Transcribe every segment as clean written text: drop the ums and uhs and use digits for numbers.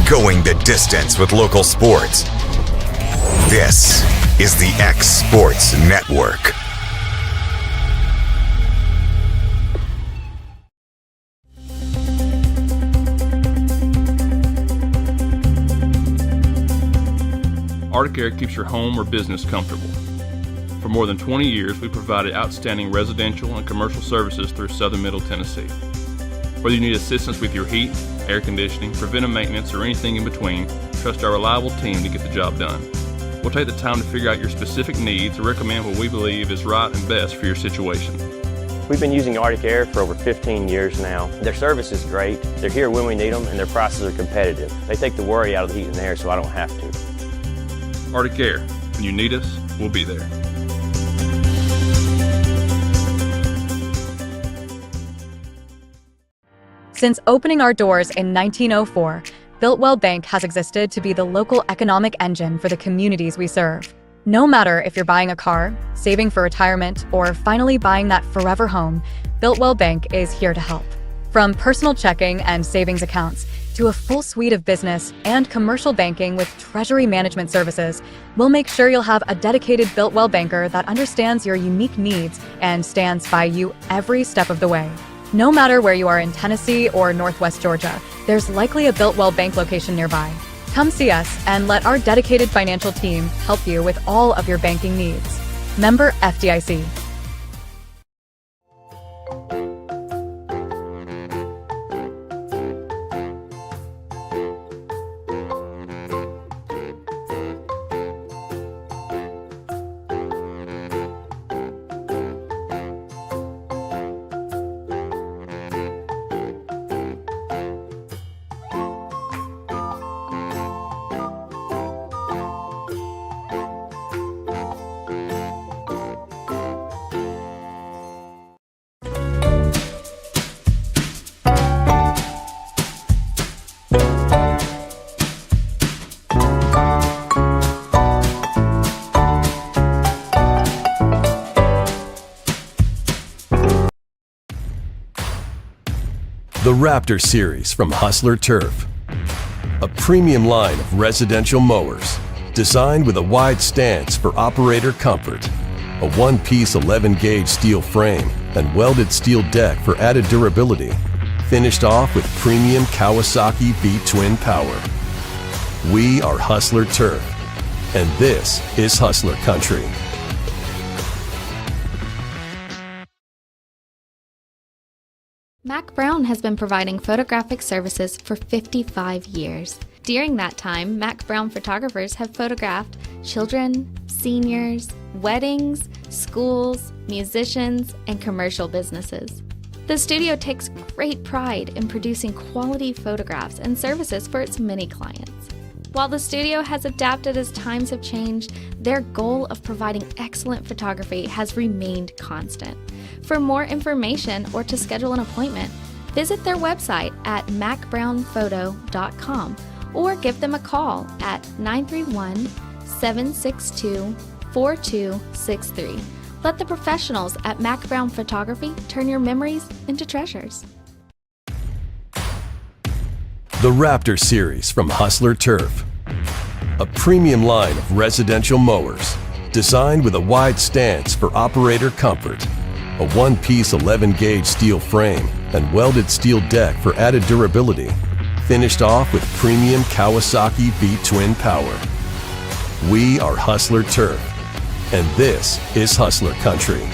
going the distance with local sports. This is the X Sports Network. Arctic Air keeps your home or business comfortable. For more than 20 years, we've provided outstanding residential and commercial services through southern Middle Tennessee. Whether you need assistance with your heat, air conditioning, preventive maintenance, or anything in between, trust our reliable team to get the job done. We'll take the time to figure out your specific needs and recommend what we believe is right and best for your situation. We've been using Arctic Air for over 15 years now. Their service is great, they're here when we need them, and their prices are competitive. They take the worry out of the heat and air so I don't have to. Arctic Air. When you need us, we'll be there. Since opening our doors in 1904, Builtwell Bank has existed to be the local economic engine for the communities we serve. No matter if you're buying a car, saving for retirement, or finally buying that forever home, Builtwell Bank is here to help. From personal checking and savings accounts to a full suite of business and commercial banking with treasury management services, we'll make sure you'll have a dedicated Builtwell banker that understands your unique needs and stands by you every step of the way. No matter where you are in Tennessee or Northwest Georgia, there's likely a Builtwell Bank location nearby. Come see us and let our dedicated financial team help you with all of your banking needs. Member FDIC. The Raptor Series from Hustler Turf. A premium line of residential mowers designed with a wide stance for operator comfort, a one-piece 11-gauge steel frame and welded steel deck for added durability, finished off with premium Kawasaki V-twin power. We are Hustler Turf, and this is Hustler Country. Mac Brown has been providing photographic services for 55 years. During that time, Mac Brown photographers have photographed children, seniors, weddings, schools, musicians, and commercial businesses. The studio takes great pride in producing quality photographs and services for its many clients. While the studio has adapted as times have changed, their goal of providing excellent photography has remained constant. For more information or to schedule an appointment, visit their website at macbrownphoto.com or give them a call at 931-762-4263. Let the professionals at Mac Brown Photography turn your memories into treasures. The Raptor Series from Hustler Turf. A premium line of residential mowers designed with a wide stance for operator comfort, a one-piece 11-gauge steel frame and welded steel deck for added durability, finished off with premium Kawasaki V-twin power. We are Hustler Turf, and this is Hustler Country.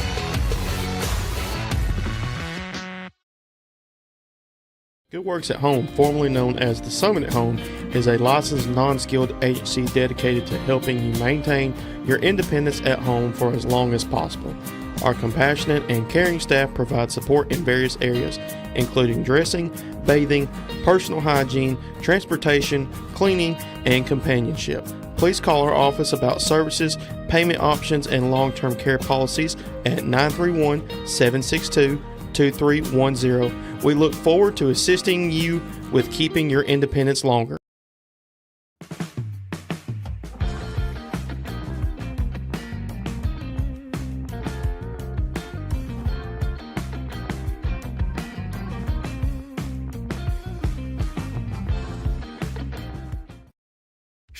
Good Works at Home, formerly known as the Summit at Home, is a licensed non-skilled agency dedicated to helping you maintain your independence at home for as long as possible. Our compassionate and caring staff provide support in various areas, including dressing, bathing, personal hygiene, transportation, cleaning, and companionship. Please call our office about services, payment options, and long-term care policies at 931-762-2310. We look forward to assisting you with keeping your independence longer.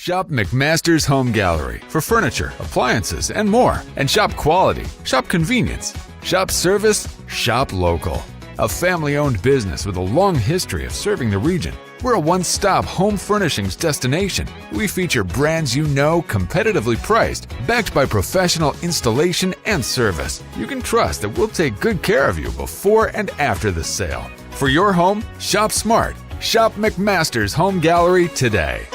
Shop McMaster's Home Gallery for furniture, appliances, and more. And shop quality, shop convenience, shop service, shop local. A family-owned business with a long history of serving the region. We're a one-stop home furnishings destination. We feature brands you know, competitively priced, backed by professional installation and service. You can trust that we'll take good care of you before and after the sale. For your home, shop smart. Shop McMaster's Home Gallery today.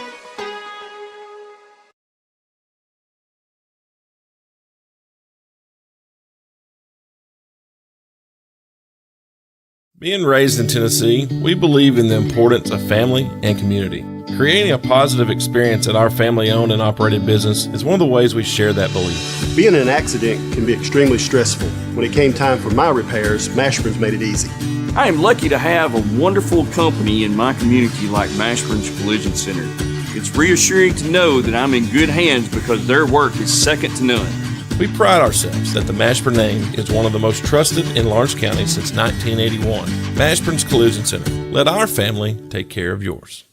Being raised in Tennessee, we believe in the importance of family and community. Creating a positive experience at our family-owned and operated business is one of the ways we share that belief. Being in an accident can be extremely stressful. When it came time for my repairs, Mashburn's made it easy. I am lucky to have a wonderful company in my community like Mashburn's Collision Center. It's reassuring to know that I'm in good hands because their work is second to none. We pride ourselves that the Mashburn name is one of the most trusted in Lawrence County since 1981. Mashburn's Collision Center. Let our family take care of yours.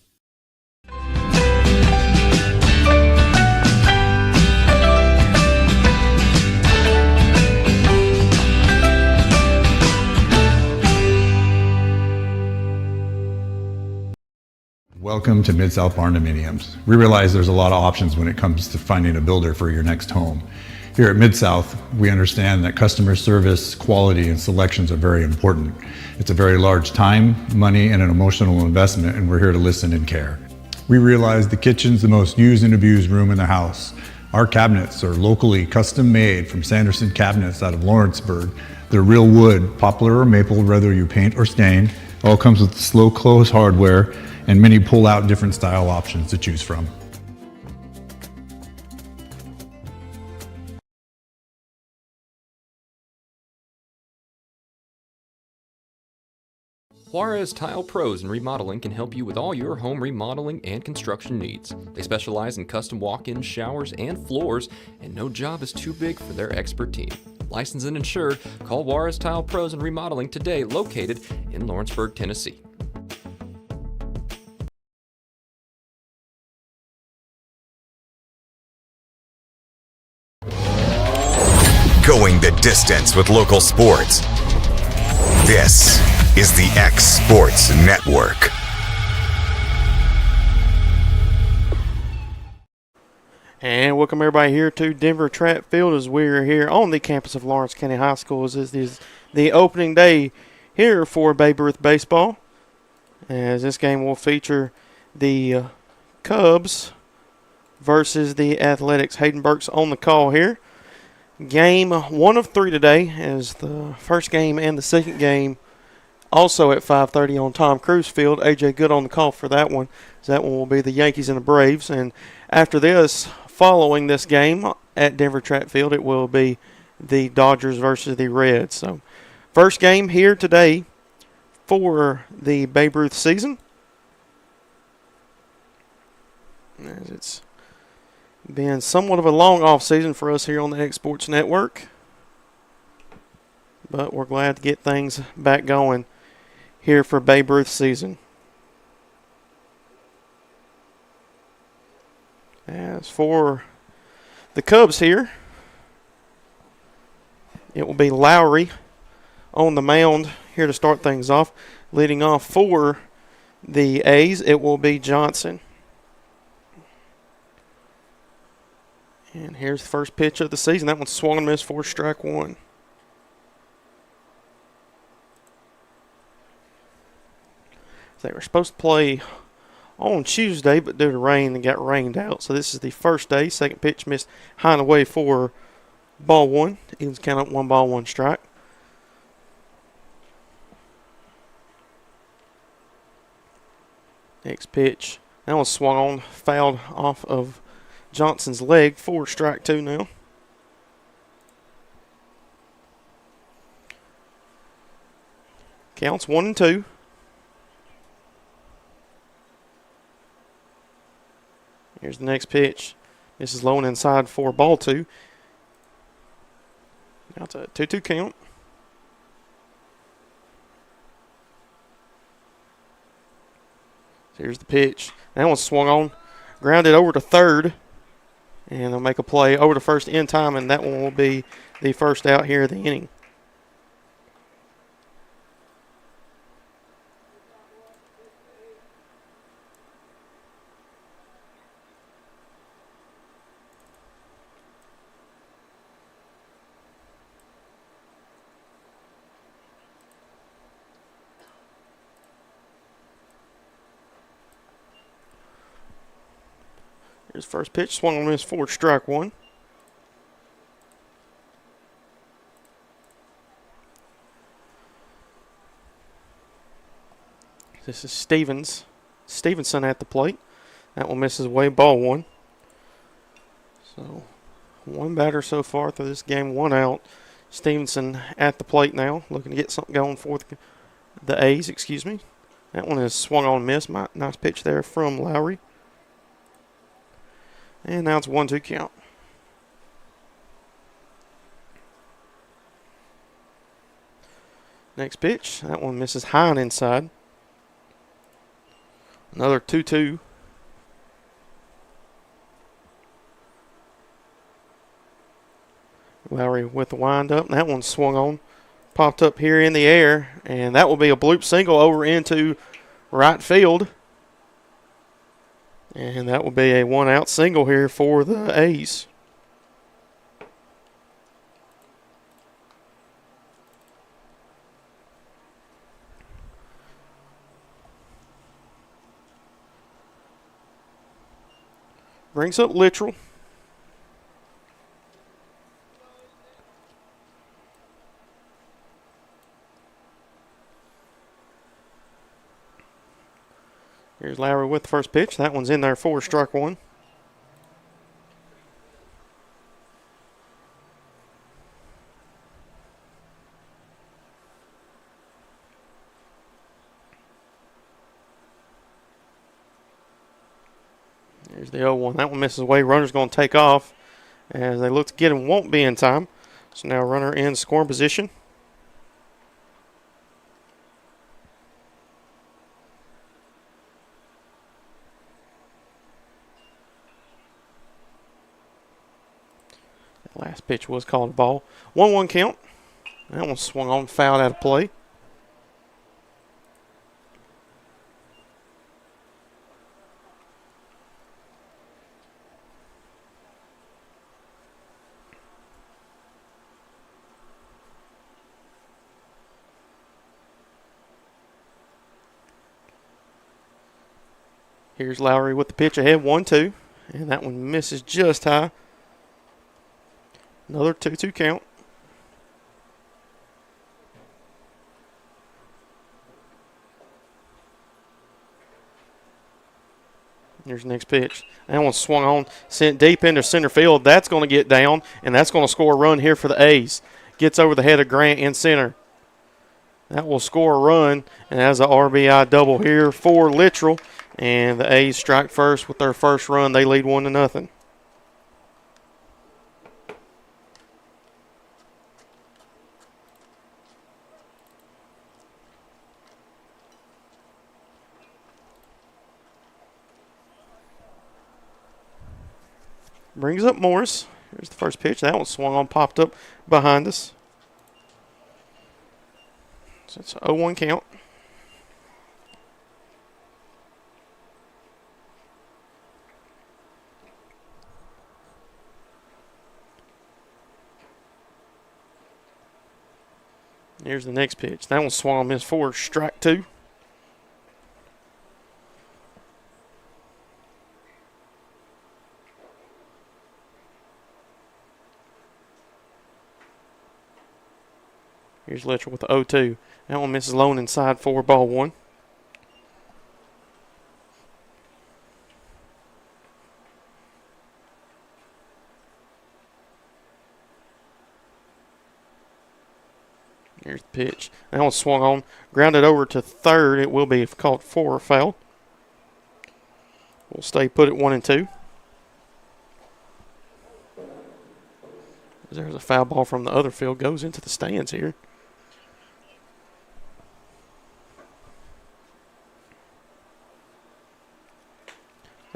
Welcome to Mid-South Barn Dominiums. We realize there's a lot of options when it comes to finding a builder for your next home. Here at Mid-South, we understand that customer service, quality, and selections are very important. It's a very large time, money, and an emotional investment, and we're here to listen and care. We realize the kitchen's the most used and abused room in the house. Our cabinets are locally custom made from Sanderson Cabinets out of Lawrenceburg. They're real wood, poplar or maple, whether you paint or stain. All comes with slow close hardware and many pull-out different style options to choose from. Juarez Tile Pros in Remodeling can help you with all your home remodeling and construction needs. They specialize in custom walk-in showers and floors, and no job is too big for their expert team. Licensed and insured, call Juarez Tile Pros in Remodeling today, located in Lawrenceburg, Tennessee. Going the distance with local sports. This is the X Sports Network. And welcome everybody here to Denver Track Field as we're here on the campus of Lawrence County High School. This is the opening day here for Babe Ruth Baseball. As this game will feature the Cubs versus the Athletics. Hayden Burke's on the call here. Game 1 of 3 today is the first game and the second game also at 5:30 on Tom Cruise Field. A.J. Good on the call for that one. So that one will be the Yankees and the Braves. And after this, following this game at Denver Track Field, it will be the Dodgers versus the Reds. So first game here today for the Babe Ruth season. As it's been somewhat of a long off season for us here on the X Sports Network. But we're glad to get things back going here for Babe Ruth season. As for the Cubs here, it will be Lowry on the mound here to start things off. Leading off for the A's, it will be Johnson. And here's the first pitch of the season. That one's swung and missed for strike one. They were supposed to play on Tuesday, but due to rain, they got rained out. So this is the first day. Second pitch missed high and away for ball one. Evens count up 1 ball, 1 strike. Next pitch. That one swung on, fouled off of Johnson's leg for strike 2 now. Counts 1-2. Here's the next pitch. This is low and inside for ball 2. Now it's a 2-2 count. So here's the pitch. That one swung on, Grounded over to third. And they'll make a play over to first in time, and that one will be the first out here of the inning. Here's first pitch, swung on, missed for strike one. This is Stevenson at the plate. That one misses away, ball one. So one batter so far through this game, one out. Stevenson at the plate now, looking to get something going for the A's, excuse me. That one is swung on and missed. Nice pitch there from Lowry. And now it's 1-2 count. Next pitch, that one misses high and inside. Another 2-2. Lowry with the windup. That one swung on, popped up here in the air, and that will be a bloop single over into right field. And that will be a one-out single here for the A's. Brings up Littrell. Here's Lowry with the first pitch. That one's in there for strike one. There's the 0-1. That one misses away. Runner's going to take off as they look to get him. Won't be in time. So now runner in scoring position. Last pitch was called a ball. 1-1 count. That one swung on, fouled out of play. Here's Lowry with the pitch ahead, 1-2. And that one misses just high. Another 2-2 count. Here's the next pitch. That one swung on, sent deep into center field. That's going to get down, and that's going to score a run here for the A's. Gets over the head of Grant in center. That will score a run, and that's an RBI double here for Littrell. And the A's strike first with their first run. They lead 1-0. Brings up Morris. Here's the first pitch. That one swung on, popped up behind us. So it's an 0-1 count. Here's the next pitch. That one swung on, missed for strike two. Here's Littrell with the 0-2. That one misses low and inside for ball one. Here's the pitch. That one swung on, grounded over to third. It will be called for a foul. We'll stay put at 1-2. There's a foul ball from the other field, goes into the stands here.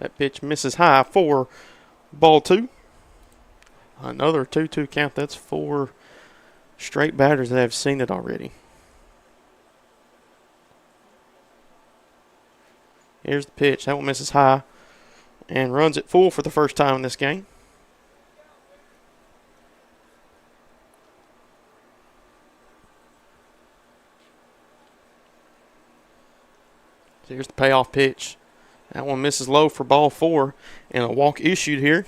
That pitch misses high for ball 2. Another 2-2 count. That's 4 straight batters that have seen it already. Here's the pitch. That one misses high and runs it full for the first time in this game. So here's the payoff pitch. That one misses low for ball 4, and a walk issued here.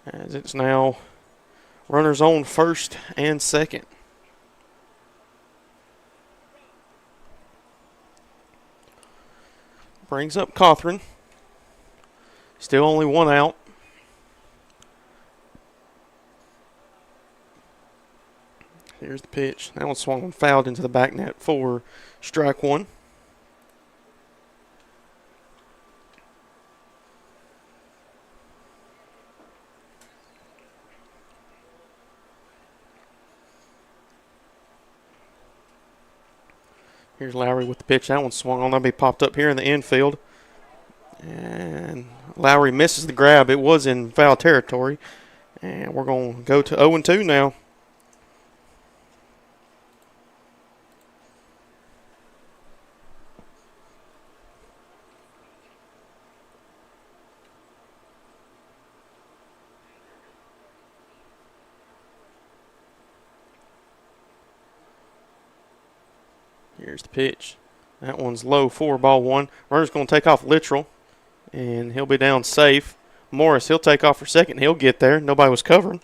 As it's now runners on first and second. Brings up Cawthron. Still only 1 out. Here's the pitch. That one swung and fouled into the back net for strike 1. Here's Lowry with the pitch. That one swung on. That'll be popped up here in the infield. And Lowry misses the grab. It was in foul territory. And we're going to go to 0-2 now. Here's the pitch. That one's low for ball 1. Runner's going to take off Littrell, and he'll be down safe. Morris, he'll take off for second. He'll get there. Nobody was covering.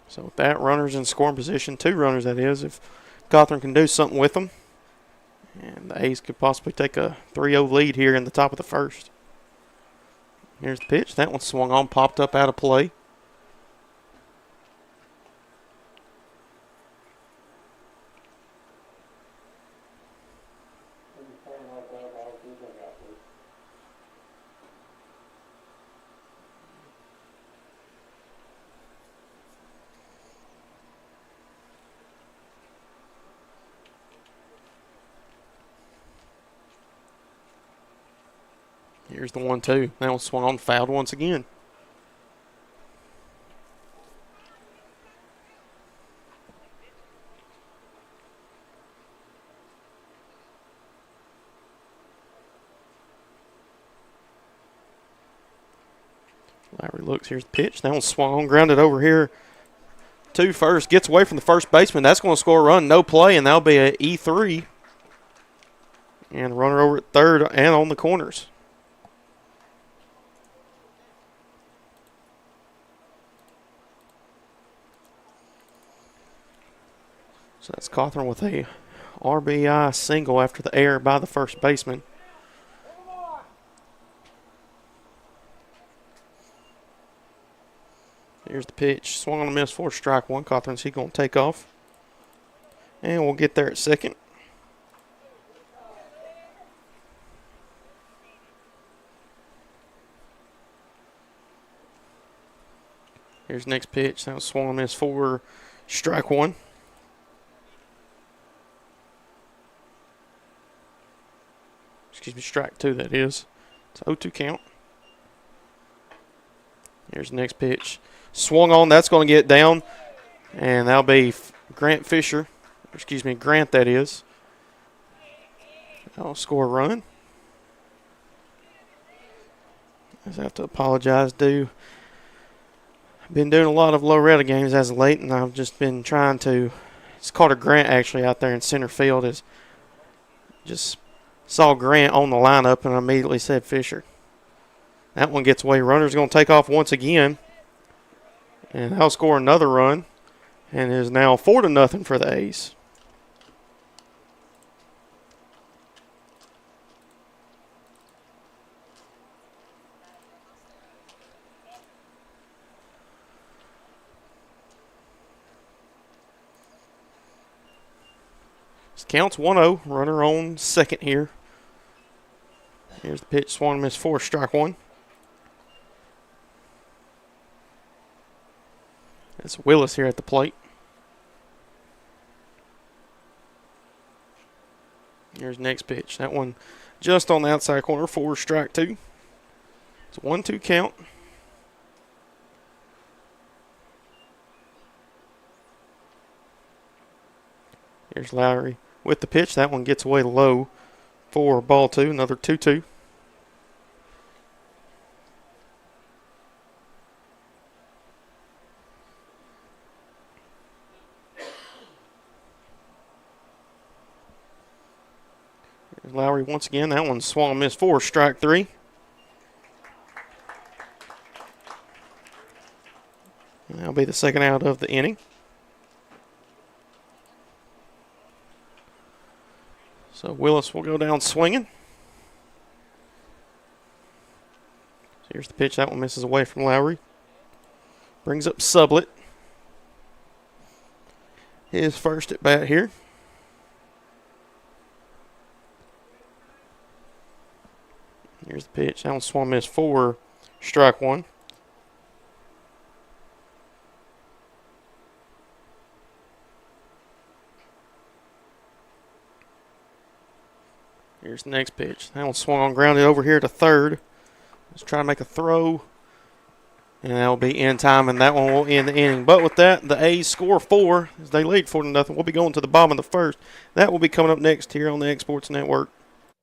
So with that, runners in scoring position. 2 runners, that is, if Cawthron can do something with them. And the A's could possibly take a 3-0 lead here in the top of the first. Here's the pitch. That one swung on, popped up out of play. Here's the 1-2. That one swung on, fouled once again. Lowry looks. Here's the pitch. That one swung on, grounded over here to first. Gets away from the first baseman. That's going to score a run. No play, and that'll be an E3. And runner over at third and on the corners. So that's Cawthron with a RBI single after the error by the first baseman. Here's the pitch. Swung on a miss for strike 1. Cawthron's going to take off. And we'll get there at second. Here's the next pitch. That was swung on a miss for strike 1. Excuse me, strike 2 that is. It's 0-2 count. Here's the next pitch. Swung on, that's going to get down. And that'll be Grant Fisher. Excuse me, Grant that is. That'll score a run. I have to apologize, I've been doing a lot of Loretta games as of late, and I've just been trying to. It's Carter Grant actually out there in center field. Is just saw Grant on the lineup, and I immediately said Fisher. That one gets away. Runner's going to take off once again, and that'll score another run, and it is now 4-0 for the A's. Counts 1-0. Runner on second here. Here's the pitch. Swung miss for strike 1. It's Willis here at the plate. Here's the next pitch. That one just on the outside corner for strike 2. It's a 1-2 count. Here's Lowry with the pitch. That one gets away low for ball 2. Another 2-2. Here's Lowry once again. That one swung and missed for strike 3. And that'll be the second out of the inning. So Willis will go down swinging. So here's the pitch. That one misses away from Lowry. Brings up Sublett. His first at bat here. Here's the pitch. That one swung miss for strike 1. Here's the next pitch. That one swung on, grounded over here to third. Let's try to make a throw. And that'll be in time, and that one will end the inning. But with that, the A's score 4 as they lead 4-0. We'll be going to the bottom of the first. That will be coming up next here on the Exports Network.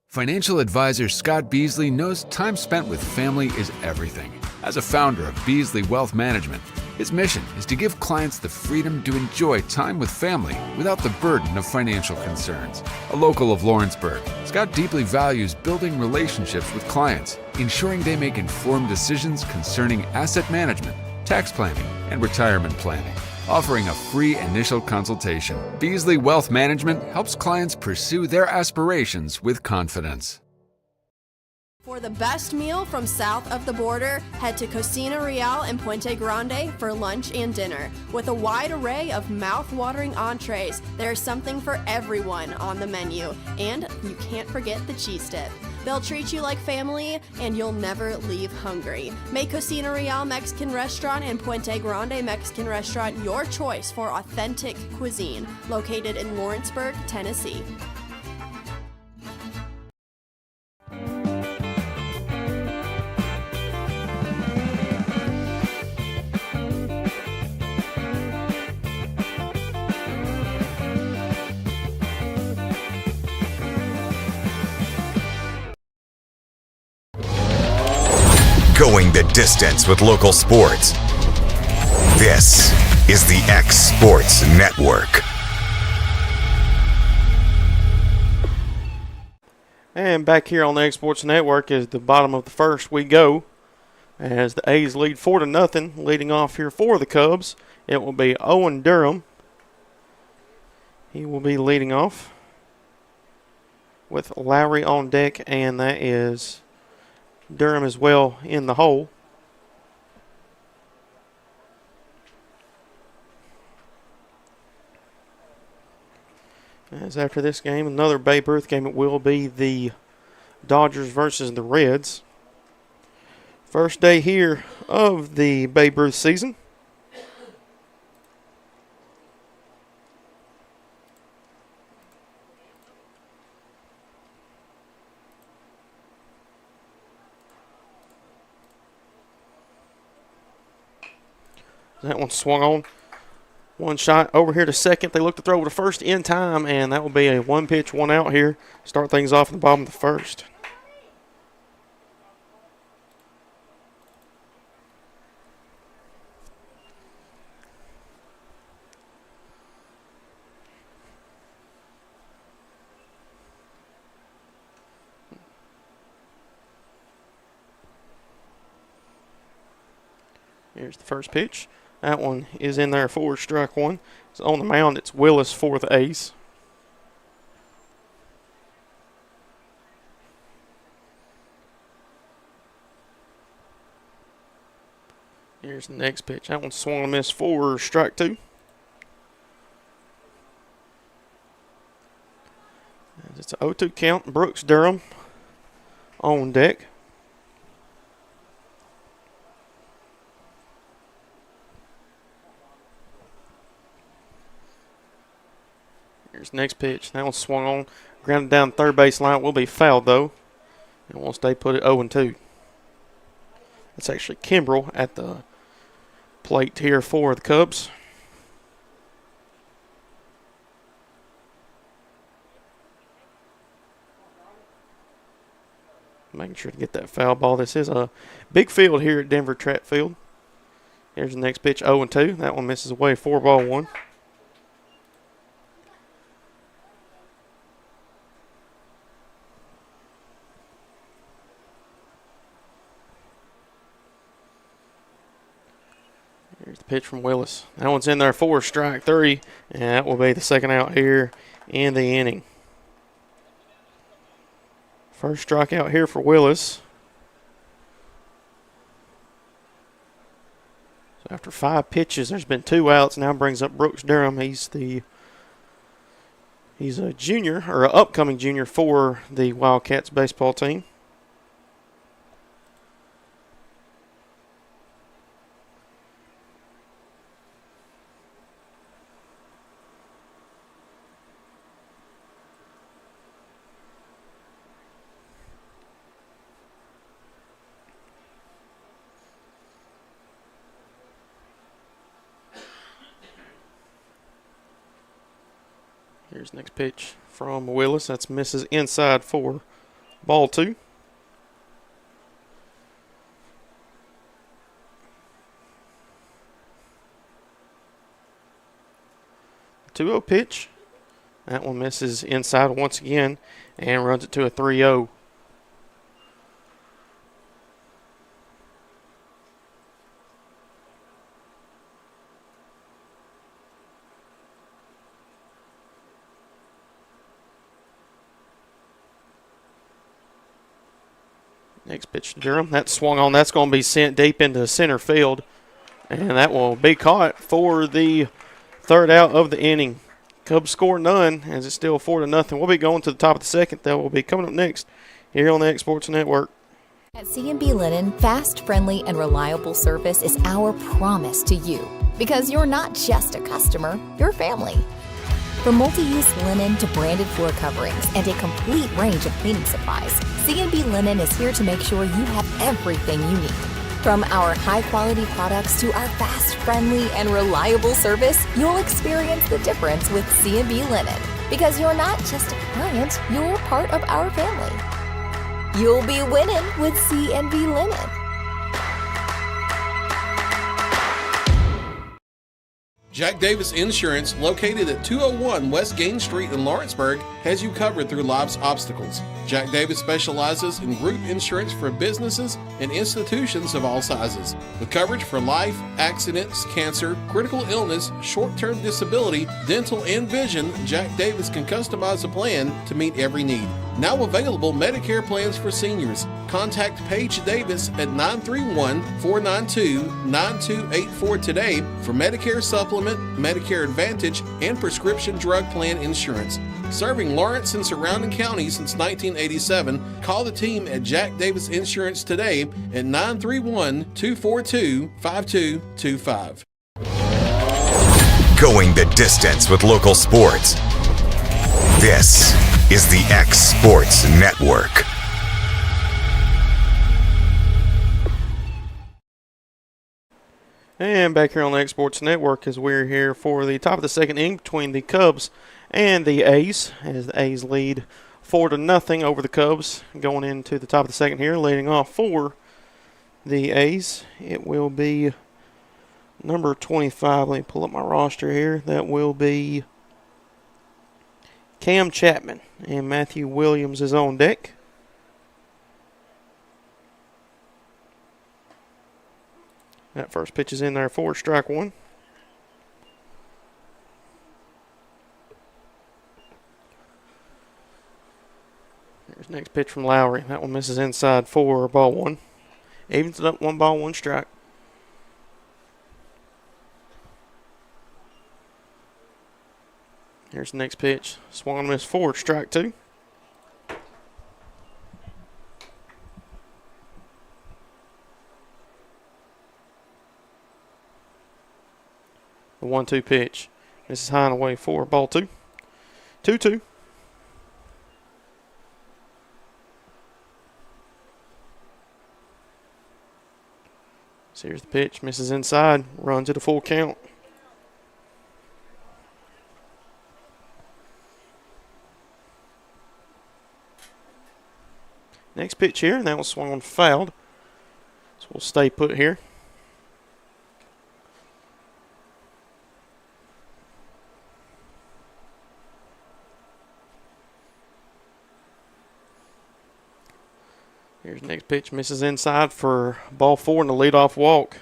Financial advisor Scott Beasley knows time spent with family is everything. As a founder of Beasley Wealth Management, his mission is to give clients the freedom to enjoy time with family without the burden of financial concerns. A local of Lawrenceburg, Scott deeply values building relationships with clients, ensuring they make informed decisions concerning asset management, tax planning, and retirement planning. Offering a free initial consultation, Beasley Wealth Management helps clients pursue their aspirations with confidence. For the best meal from south of the border, head to Cocina Real in Puente Grande for lunch and dinner. With a wide array of mouth-watering entrees, there's something for everyone on the menu. And you can't forget the cheese dip. They'll treat you like family, and you'll never leave hungry. Make Cocina Real Mexican Restaurant and Puente Grande Mexican Restaurant your choice for authentic cuisine, located in Lawrenceburg, Tennessee. Going the distance with local sports. This is the X Sports Network. And back here on the X Sports Network is the bottom of the first we go. As the A's lead 4-0, leading off here for the Cubs. It will be Owen Durham. He will be leading off with Lowry on deck, and that is Durham as well in the hole. As after this game, another Babe Ruth game, it will be the Dodgers versus the Reds. First day here of the Babe Ruth season. That one swung on. One shot over here to second. They look to throw to first in time, and that will be a one pitch, one out here. Start things off in the bottom of the first. Here's the first pitch. That one is in there for strike 1. It's on the mound. It's Willis for the A's. Here's the next pitch. That one swung and missed for strike 2. It's an 0-2 count. Brooks Durham on deck. Here's the next pitch. That one swung on, Grounded down third base line, will be fouled though. And will stay put at 0-2. It's actually Kimbrell at the plate here for the Cubs. Making sure to get that foul ball. This is a big field here at Denver Track Field. Here's the next pitch, 0-2. That one misses away, 4-1. Here's the pitch from Willis. That one's in there for strike 3, and that will be the second out here in the inning. First strikeout here for Willis. So after 5 pitches, there's been 2 outs. Now brings up Brooks Durham. He's a junior, or an upcoming junior for the Wildcats baseball team. Here's next pitch from Willis. That's misses inside for ball 2. The 2-0 pitch. That one misses inside once again and runs it to a 3-0. Next pitch to Durham. That's swung on. That's going to be sent deep into center field. And that will be caught for the third out of the inning. Cubs score none as it's still 4-0. We'll be going to the top of the second. That will be coming up next here on the X Sports Network. At C&B Linen, fast, friendly, and reliable service is our promise to you. Because you're not just a customer, you're family. From multi-use linen to branded floor coverings and a complete range of cleaning supplies, C&B Linen is here to make sure you have everything you need. From our high-quality products to our fast, friendly, and reliable service, you'll experience the difference with C&B Linen. Because you're not just a client, you're part of our family. You'll be winning with C&B Linen. Jack Davis Insurance, located at 201 West Gain Street in Lawrenceburg, has you covered through life's obstacles. Jack Davis specializes in group insurance for businesses and institutions of all sizes. With coverage for life, accidents, cancer, critical illness, short-term disability, dental, and vision, Jack Davis can customize a plan to meet every need. Now available Medicare plans for seniors. Contact Paige Davis at 931-492-9284 today for Medicare Supplement, Medicare Advantage, and prescription drug plan insurance. Serving Lawrence and surrounding counties since 1987, call the team at Jack Davis Insurance today at 931-242-5225. Going the distance with local sports. This is the X Sports Network. And back here on the X Sports Network as we're here for the top of the second inning between the Cubs and the A's, as the A's lead 4-0 over the Cubs going into the top of the second here. Leading off for the A's, it will be number 25. Let me pull up my roster here. That will be Cam Chapman, and Matthew Williams is on deck. That first pitch is in there for strike 1. Here's the next pitch from Lowry. That one misses inside for ball 1. Evens it up, 1 ball, 1 strike. Here's the next pitch. Swung and missed for strike 2. The 1-2 pitch. This is high and away for ball 2. 2-2. So here's the pitch. Misses inside. Runs it a full count. Next pitch here, and that was swung on fouled. So we'll stay put here. Here's the next pitch. Misses inside for ball 4 and the leadoff walk.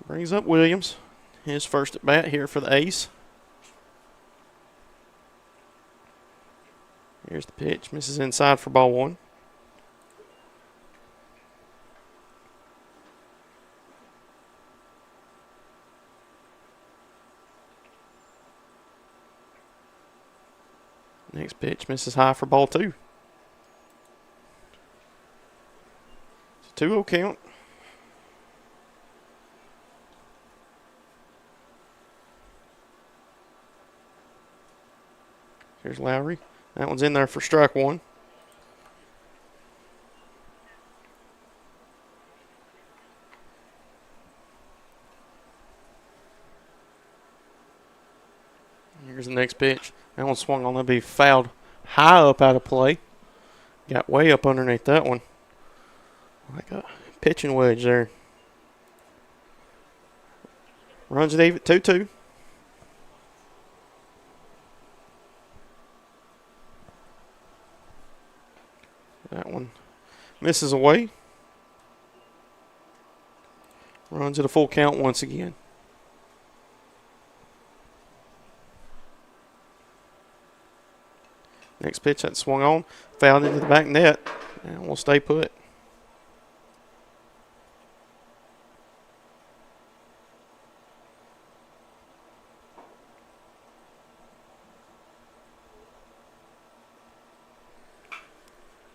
Brings up Williams. His first at bat here for the Ace. Here's the pitch. Misses inside for ball 1. Next pitch misses high for ball 2. It's a 2-0 count. Here's Lowry. That one's in there for strike 1. Here's the next pitch. That one swung on. That'll be fouled high up out of play. Got way up underneath that one. Like a pitching wedge there. Runs it even 2-2. That one misses away. Runs it a full count once again. Next pitch that swung on, fouled into the back net, and we'll stay put.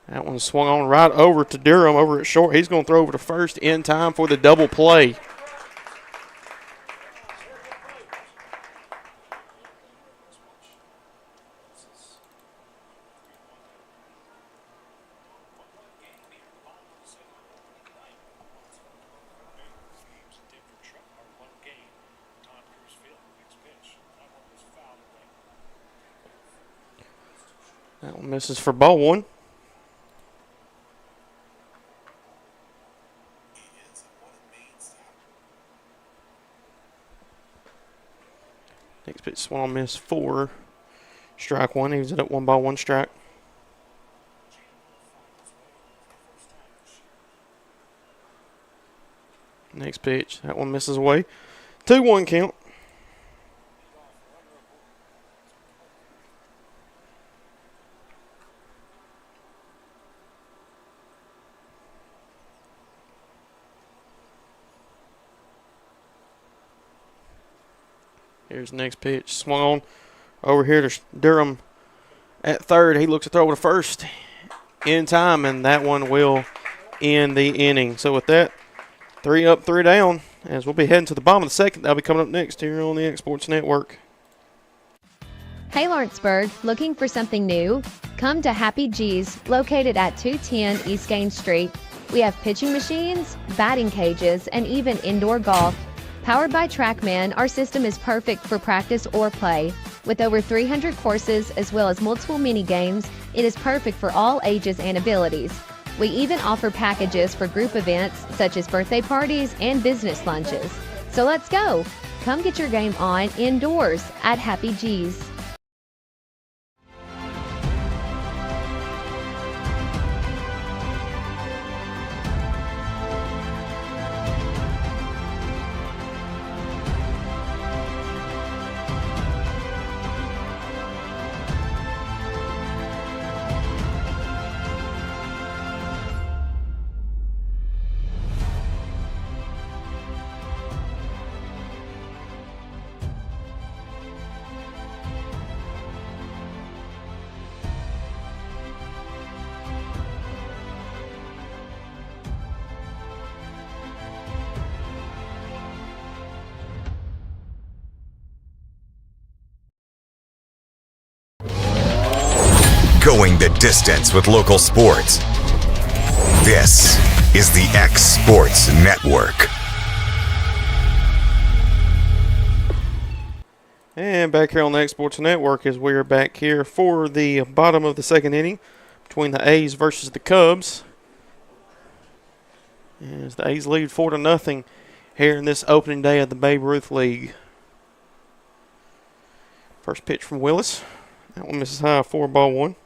That one swung on right over to Durham over at short. He's going to throw over to first in time for the double play. That one misses for ball 1. Next pitch swung on, miss 4. Strike 1. He was at 1-1 strike. Next pitch. That one misses away. 2-1 count. Here's the next pitch. Swung on over here to Durham at third. He looks to throw to first in time, and that one will end the inning. So with that, 3 up, 3 down, as we'll be heading to the bottom of the second. That'll be coming up next here on the Exports Network. Hey Lawrenceburg, looking for something new? Come to Happy G's, located at 210 East Gain Street. We have pitching machines, batting cages, and even indoor golf. Powered by TrackMan, our system is perfect for practice or play. With over 300 courses as well as multiple mini games, it is perfect for all ages and abilities. We even offer packages for group events such as birthday parties and business lunches. So let's go! Come get your game on indoors at Happy G's. Going the distance with local sports. This is the X Sports Network. And back here on the X Sports Network as we are back here for the bottom of the second inning between the A's versus the Cubs. As the A's lead 4-0 here in this opening day of the Babe Ruth League. First pitch from Willis. That one misses high, 4-1.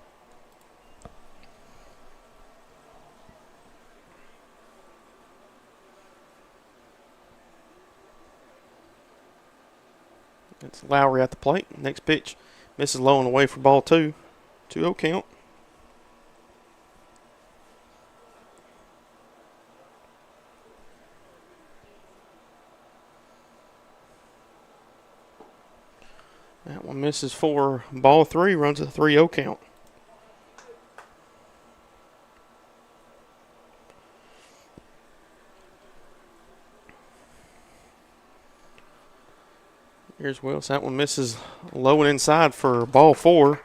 It's Lowry at the plate. Next pitch misses low and away for ball 2. 2-0 count. That one misses for ball 3. Runs a 3-0 count. Here's Willis. That one misses low and inside for ball 4.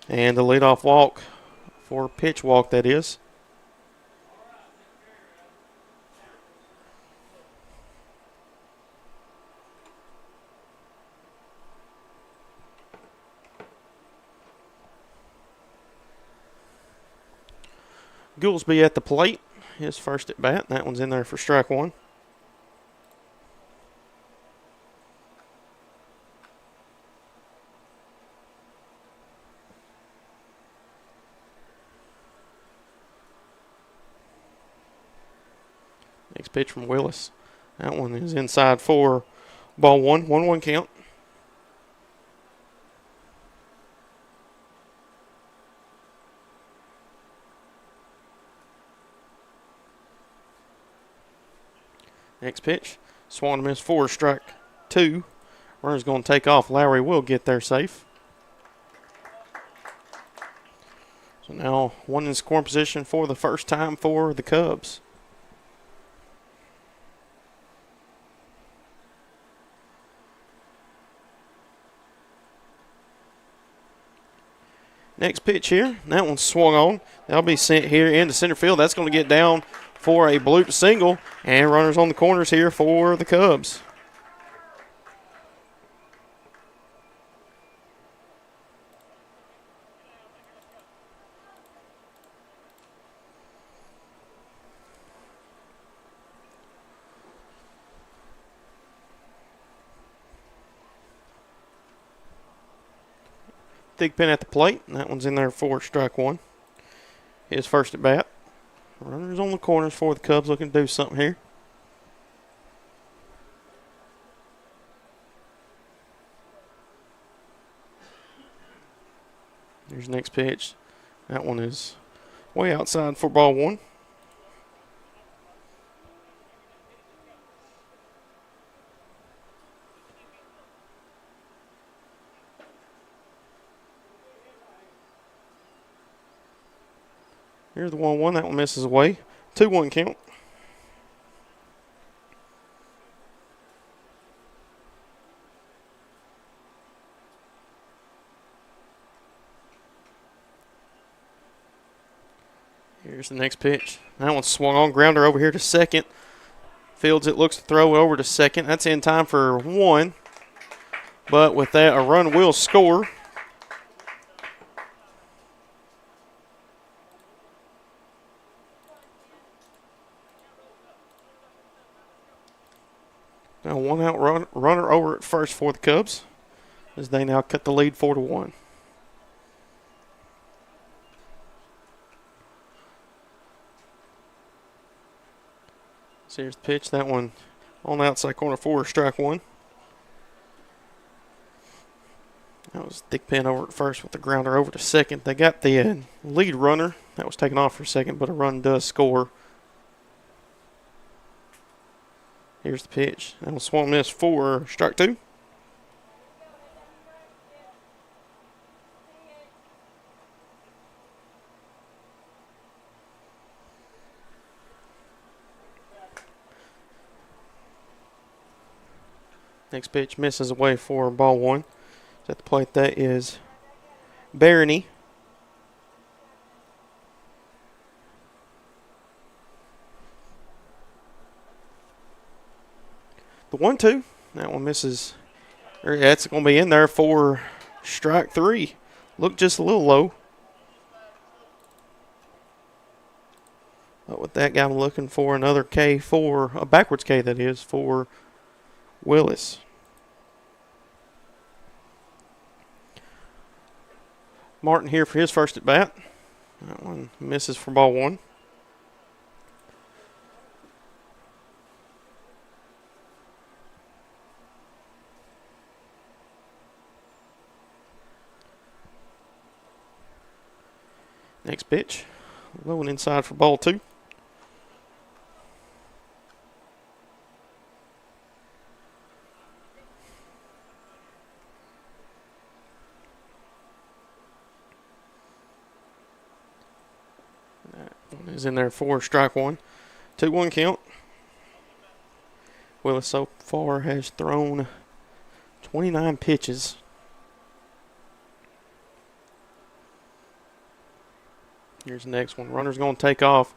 And the leadoff walk for pitch walk, that is. Goolsby at the plate. His first at bat. That one's in there for strike 1. Next pitch from Willis. That one is inside for ball 1. 1-1 count. Next pitch. Swung miss for strike 2. Runner's going to take off. Lowry will get there safe. So now one in scoring position for the first time for the Cubs. Next pitch here. That one's swung on. That'll be sent here into center field. That's going to get down for a bloop single. And runners on the corners here for the Cubs. Thigpen at the plate. And that one's in there for strike 1. His first at bat. Runners on the corners for the Cubs looking to do something here. Here's the next pitch. That one is way outside for ball 1. Here's the 1-1. That one misses away. 2-1 count. Here's the next pitch. That one's swung on. Grounder over here to second. Fields it, looks to throw it over to second. That's in time for 1. But with that, a run will score. Now one out runner over at first for the Cubs as they now cut the lead 4-1. So here's the pitch. That one on the outside corner for strike 1. That was Thigpen over at first with the grounder over to second. They got the lead runner. That was taken off for a second, but a run does score. Here's the pitch. That was swung miss for strike 2. Next pitch misses away for ball 1. At the plate, that is Barony. The 1-2. That one misses. That's going to be in there for strike 3. Looked just a little low. But with that guy, I'm looking for another K for, a backwards K that is, for Willis. Martin here for his first at bat. That one misses for ball 1. Next pitch, low and inside for ball 2. That one is in there for strike 1. 2-1 count. Willis so far has thrown 29 pitches. Here's the next one. Runner's going to take off.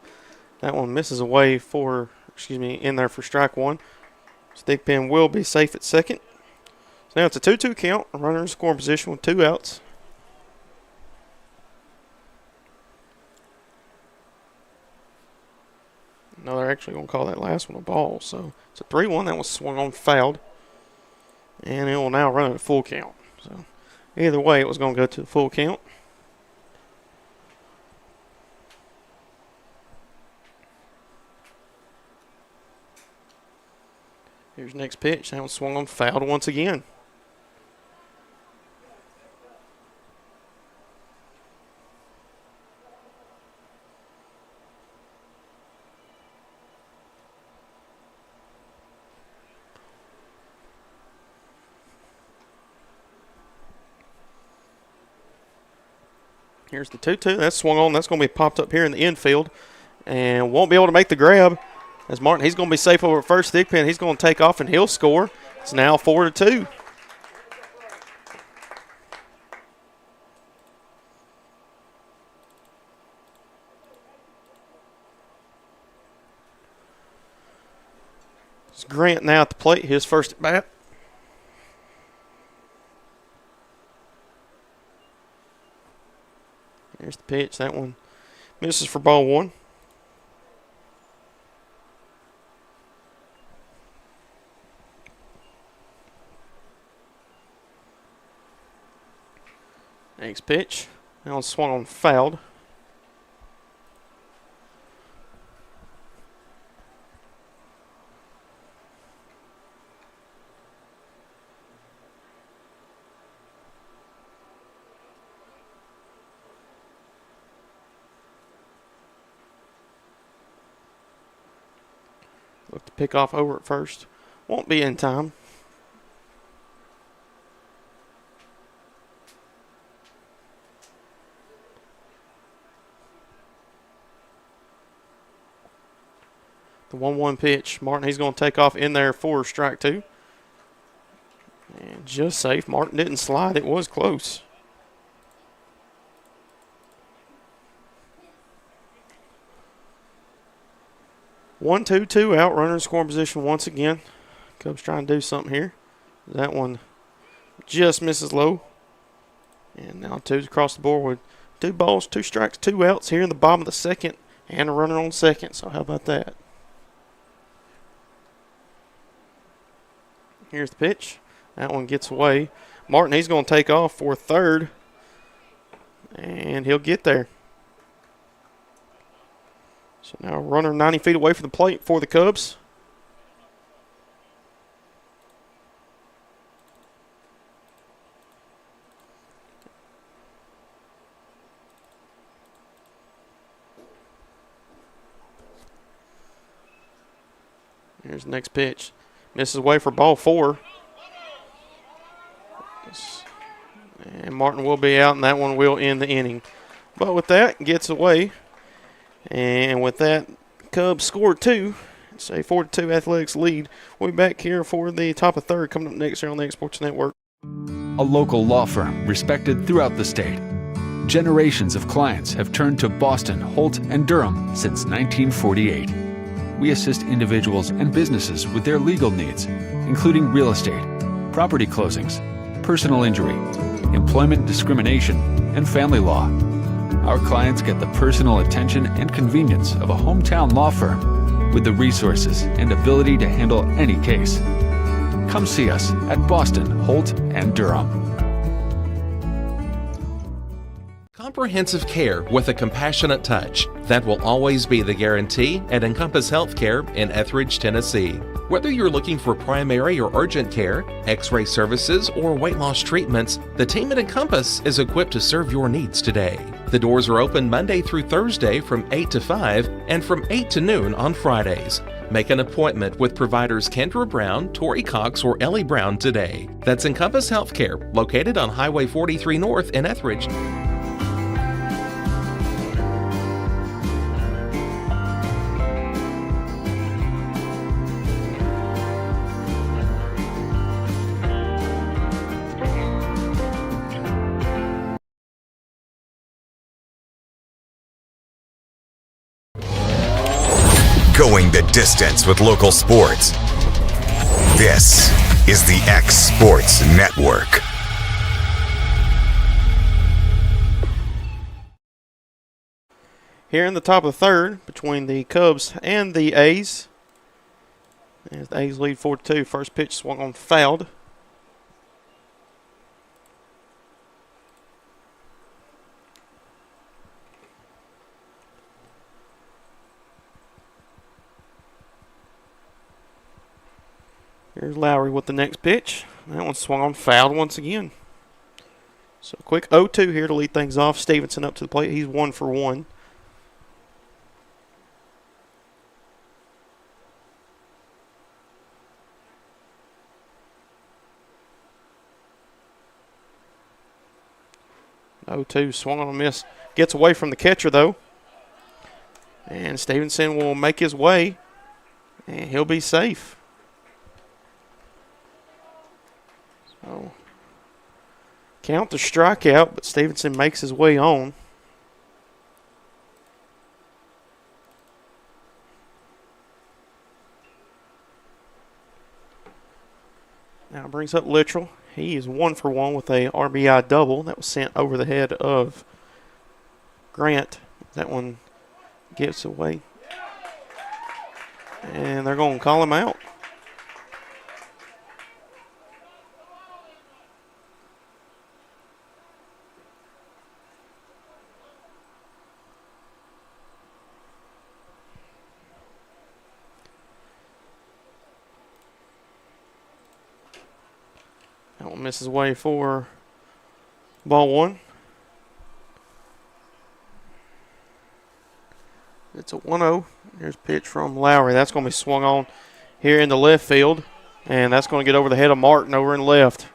That one misses away for, in there for strike 1. Stick pin will be safe at second. So now it's a 2-2 count. A runner in scoring position with 2 outs. No, they're actually going to call that last one a ball. So it's a 3-1. That was swung on, fouled. And it will now run at a full count. So either way, it was going to go to the full count. Here's the next pitch. That one swung on, fouled once again. Here's the 2-2. That's swung on. That's going to be popped up here in the infield. And won't be able to make the grab. As Martin, he's going to be safe over at first. Stick pin, he's going to take off and he'll score. It's now 4-2. It's Grant now at the plate, his first at bat. Here's the pitch. That one misses for ball 1. Next pitch. That one swung on, fouled. Look to pick off over at first. Won't be in time. The 1-1 pitch. Martin, he's going to take off in there for strike 2. And just safe. Martin didn't slide. It was close. One, 2 out. Runner in scoring position once again. Cubs trying to do something here. That one just misses low. And now 2's across the board with 2 balls, 2 strikes, 2 outs here in the bottom of the second. And a runner on second. So how about that? Here's the pitch. That one gets away. Martin, he's going to take off for third. And he'll get there. So now a runner 90 feet away from the plate for the Cubs. Here's the next pitch. Misses away for ball 4. And Martin will be out, and that one will end the inning. But with that, gets away. And with that, Cubs score 2. It's a 4-2 Athletics lead. We'll be back here for the top of third coming up next here on the X Sports Network. A local law firm respected throughout the state. Generations of clients have turned to Boston, Holt, and Durham since 1948. we assist individuals and businesses with their legal needs, including real estate, property closings, personal injury, employment discrimination, and family law. Our clients get the personal attention and convenience of a hometown law firm with the resources and ability to handle any case. Come see us at Boston, Holt, and Durham. Comprehensive care with a compassionate touch. That will always be the guarantee at Encompass Healthcare in Etheridge, Tennessee. Whether you're looking for primary or urgent care, x-ray services, or weight loss treatments, the team at Encompass is equipped to serve your needs today. The doors are open Monday through Thursday from 8 to 5 and from 8 to noon on Fridays. Make an appointment with providers Kendra Brown, Tori Cox, or Ellie Brown today. That's Encompass Healthcare, located on Highway 43 North in Etheridge. Going the distance with local sports. This is the X Sports Network. Here in the top of the third, between the Cubs and the A's. As the A's lead 4-2. First pitch swung on, fouled. Here's Lowry with the next pitch. That one swung on, fouled once again. So quick 0-2 here to lead things off. Stevenson up to the plate. He's 1 for 1. Swung on a miss. Gets away from the catcher though. And Stevenson will make his way. And he'll be safe. So, count the strikeout, but Stevenson makes his way on. Now brings up Littrell. He is 1 for 1 with a RBI double. That was sent over the head of Grant. That one gets away. And they're going to call him out. That one misses way for ball 1. It's a 1-0. Here's a pitch from Lowry. That's going to be swung on here in the left field. And that's going to get over the head of Martin over in left.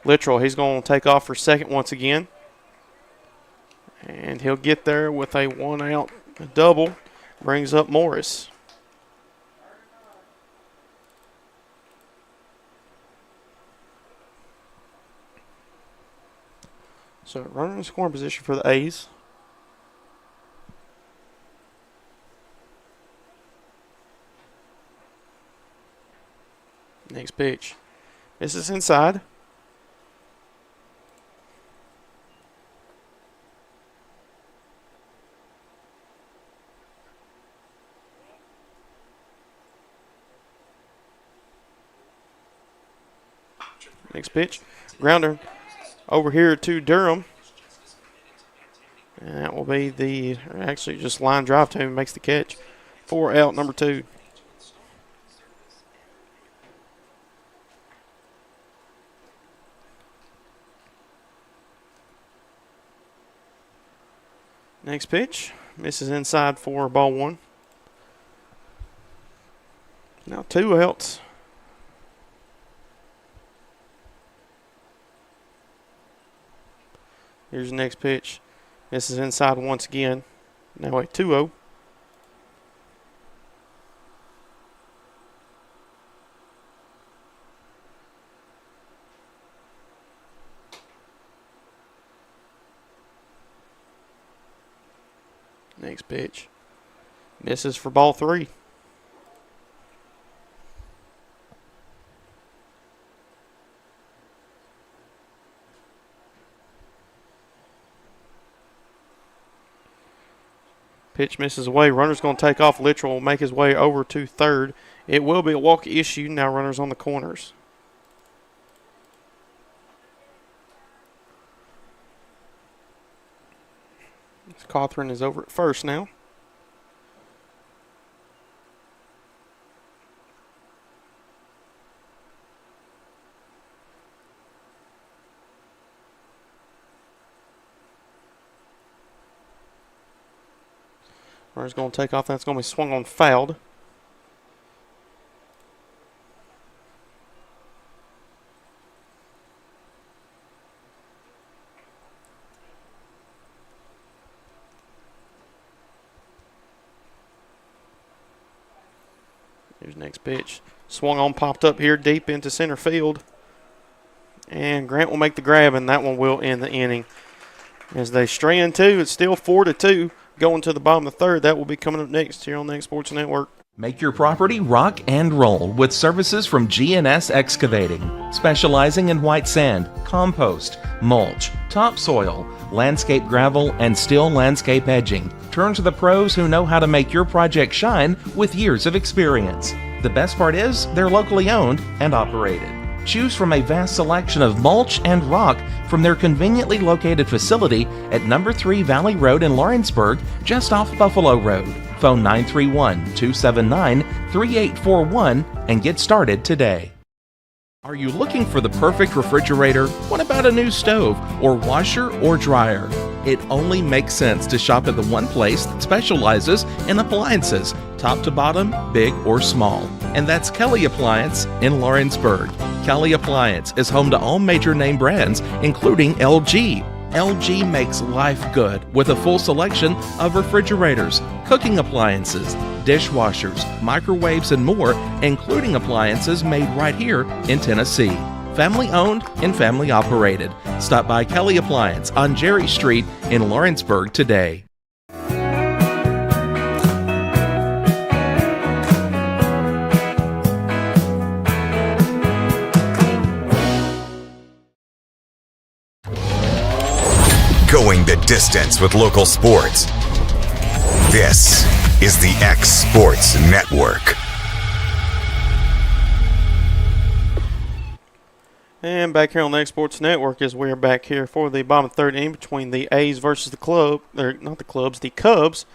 Littrell, he's going to take off for second once again. And he'll get there with a 1-out double. Brings up Morris. So runner in scoring position for the A's. Next pitch. This is inside. Next pitch. Grounder over here to Durham. And that will be the, actually just line drive to him, makes the catch. 4 out, number 2. Next pitch. Misses inside for ball 1. Now 2 outs. Here's the next pitch. Misses inside once again. Now a 2-0. Next pitch. Misses for ball 3. Pitch misses away. Runner's going to take off. Littrell will make his way over to third. It will be a walk issue. Now runners on the corners. Cawthron is over at first now. Runner's going to take off. That's going to be swung on, fouled. Here's next pitch. Swung on, popped up here deep into center field. And Grant will make the grab, and that one will end the inning. As they strand two, it's still 4-2. Going to the bottom of the third. That will be coming up next here on the X Sports Network. Make your property rock and roll with services from G&S Excavating, specializing in white sand, compost, mulch, topsoil, landscape gravel, and steel landscape edging. Turn to the pros who know how to make your project shine with years of experience. The best part is they're locally owned and operated. Choose from a vast selection of mulch and rock from their conveniently located facility at number 3 Valley Road in Lawrenceburg, just off Buffalo Road. Phone 931-279-3841 and get started today. Are you looking for the perfect refrigerator? What about a new stove or washer or dryer? It only makes sense to shop at the one place that specializes in appliances, top to bottom, big or small. And that's Kelly Appliance in Lawrenceburg. Kelly Appliance is home to all major name brands, including LG. LG makes life good with a full selection of refrigerators, cooking appliances, dishwashers, microwaves, and more, including appliances made right here in Tennessee. Family owned and family operated. Stop by Kelly Appliance on Jerry Street in Lawrenceburg today. Going the distance with local sports. This is the X Sports Network. And back here on the X Sports Network as we're back here for the bottom third inning between the A's versus the the Cubs.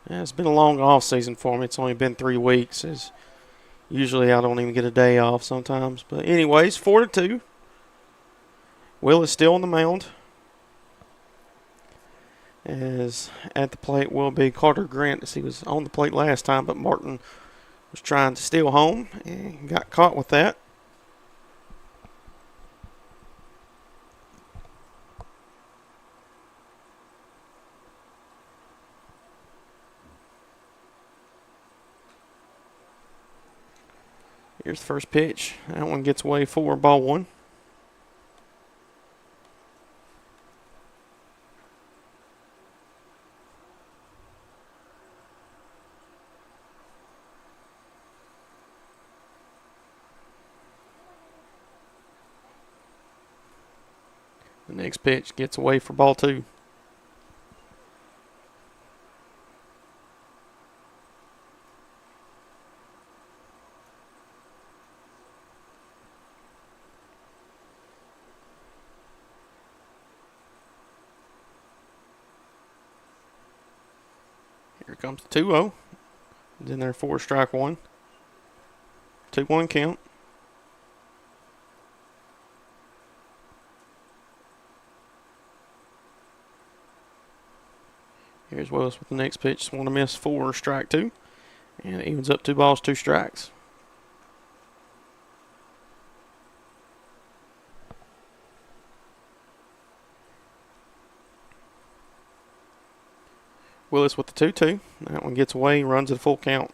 Yeah, it's been a long off season for me. It's only been 3 weeks. As usually I don't even get a day off sometimes. But anyways, 4-2. Will is still on the mound. As at the plate will be Carter Grant, as he was on the plate last time, but Martin was trying to steal home and got caught with that. Here's the first pitch. That one gets away for ball 1. The next pitch gets away for ball 2. Here comes the 2-0. Then there 4 strike 1. 2-1 count. Here's Willis with the next pitch. Swung to miss 4, strike 2. And it evens up 2 balls, 2 strikes. Willis with the 2-2. That one gets away, runs at a full count.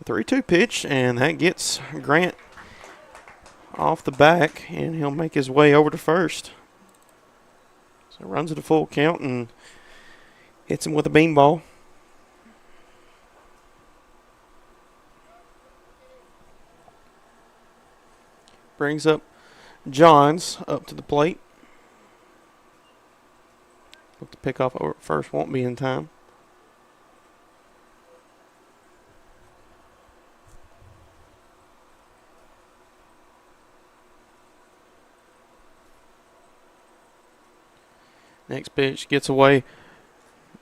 The 3-2 pitch, and that gets Grant off the back, and he'll make his way over to first. So runs at a full count, and Hits him with a beanball. Brings up Johns up to the plate. Look to pick off over at first, won't be in time. Next pitch gets away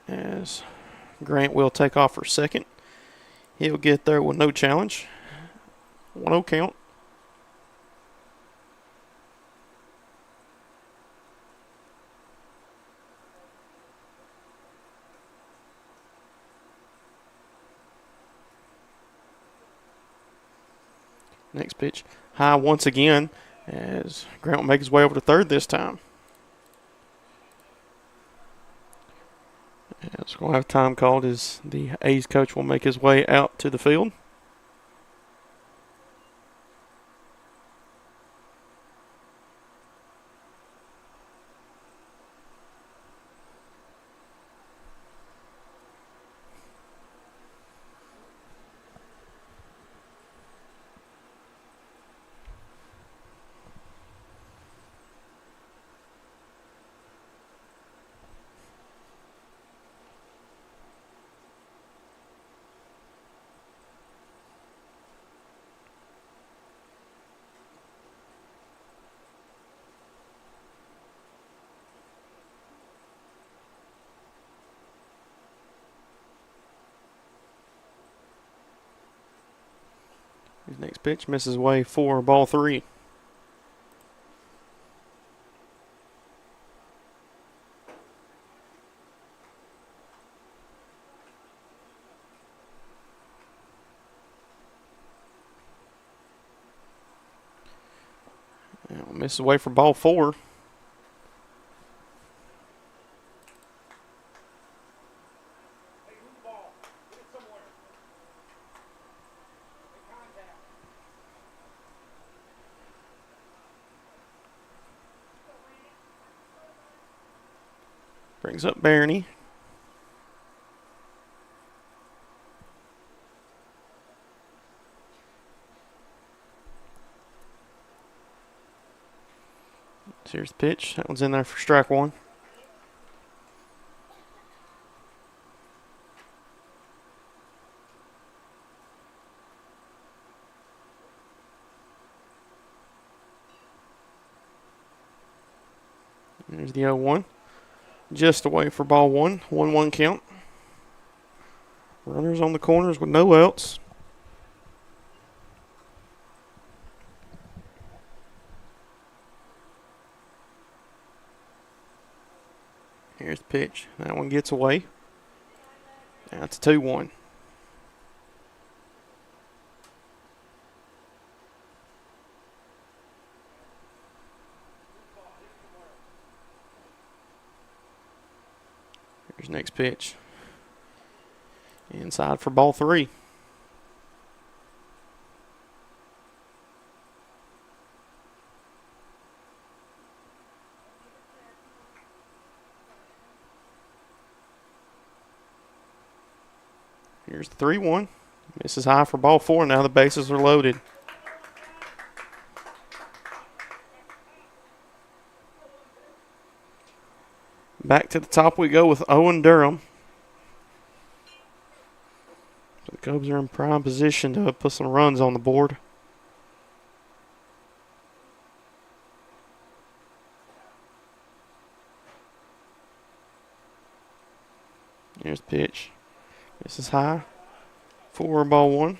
as Grant will take off for second. He'll get there with no challenge. 1-0 count. Next pitch high once again as Grant will make his way over to third this time. As we'll have time called as the A's coach will make his way out to the field. His next pitch misses away for ball 3. Misses away for ball 4. Brings up Barney. Here's the pitch. That one's in there for strike 1. There's the 0-1. Just away for ball 1. 1-1 count. Runners on the corners with no outs. Here's the pitch. That one gets away. Now it's 2-1. Here's next pitch. Inside for ball 3. Here's the 3-1. Misses high for ball 4. Now the bases are loaded. Back to the top we go with Owen Durham. So the Cubs are in prime position to put some runs on the board. Here's the pitch. This is high for ball 1.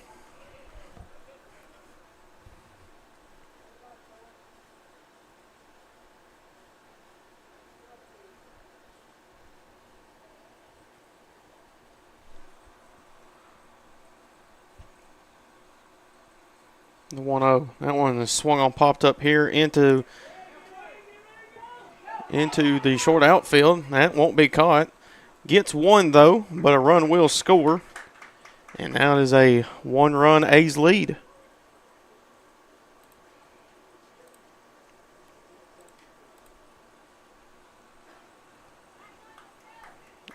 The 1-0. That one is swung on, popped up here into the short outfield. That won't be caught. Gets one, though, but a run will score. And now it is a 1-run A's lead.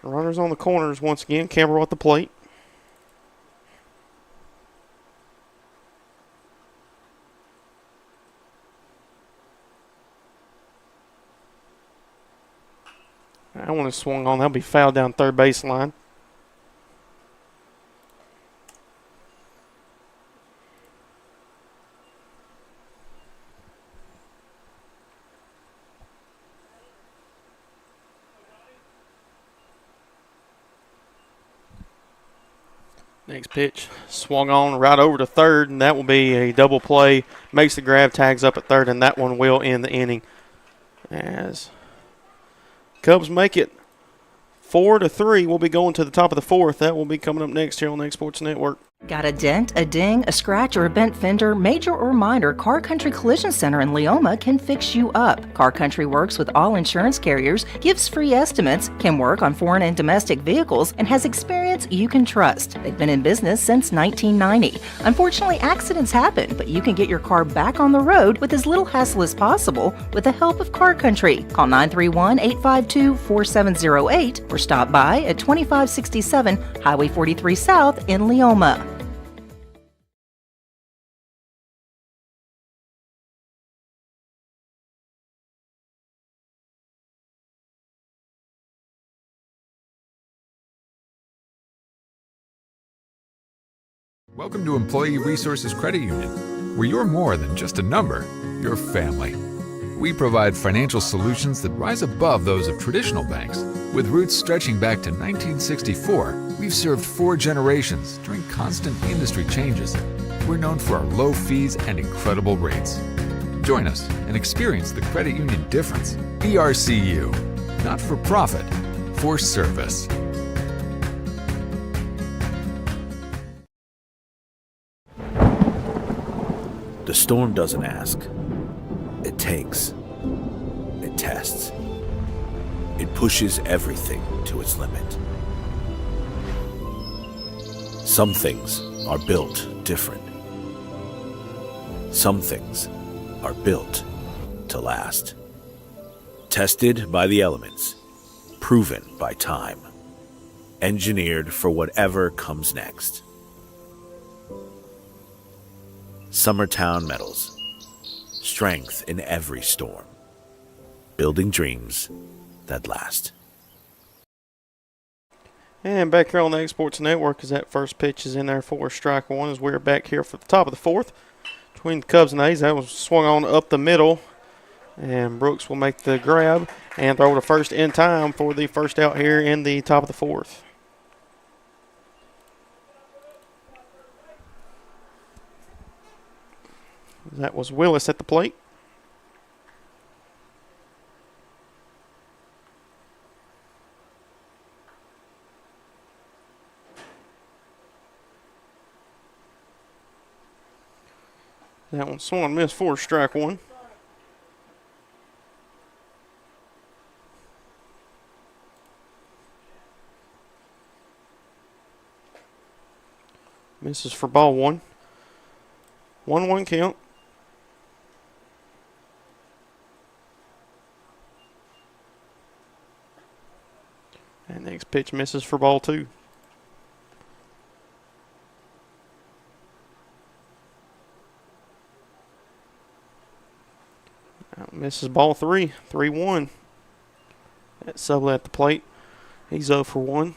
Runners on the corners once again. Campbell at the plate. That one is swung on. That'll be fouled down third baseline. Next pitch swung on right over to third, and that will be a double play. Makes the grab, tags up at third, and that one will end the inning. As Cubs make it 4-3, we'll be going to the top of the fourth. That will be coming up next here on the X Sports Network. Got a dent, a ding, a scratch, or a bent fender? Major or minor, Car Country Collision Center in Leoma can fix you up. Car Country works with all insurance carriers, gives free estimates, can work on foreign and domestic vehicles, and has experience you can trust. They've been in business since 1990. Unfortunately, accidents happen, but you can get your car back on the road with as little hassle as possible with the help of Car Country. Call 931-852-4708 or stop by at 2567 Highway 43 South in Leoma. Welcome to Employee Resources Credit Union, where you're more than just a number, you're family. We provide financial solutions that rise above those of traditional banks. With roots stretching back to 1964, we've served 4 generations during constant industry changes. We're known for our low fees and incredible rates. Join us and experience the credit union difference. ERCU, not for profit, for service. The storm doesn't ask. It takes. It tests. It pushes everything to its limit. Some things are built different. Some things are built to last. Tested by the elements. Proven by time. Engineered for whatever comes next. Summertown Metals. Strength in every storm. Building dreams that last. And back here on the X Sports Network, as that first pitch is in there for strike one, as we're back here for the top of the fourth between the Cubs and A's. That was swung on up the middle, and Brooks will make the grab and throw to first in time for the first out here in the top of the fourth. That was Willis at the plate. That one swung and missed for strike one. Misses for ball one. 1-1 count. And next pitch misses for ball two. Misses ball three. 3-1. That's Sublett at the plate. He's 0 for 1.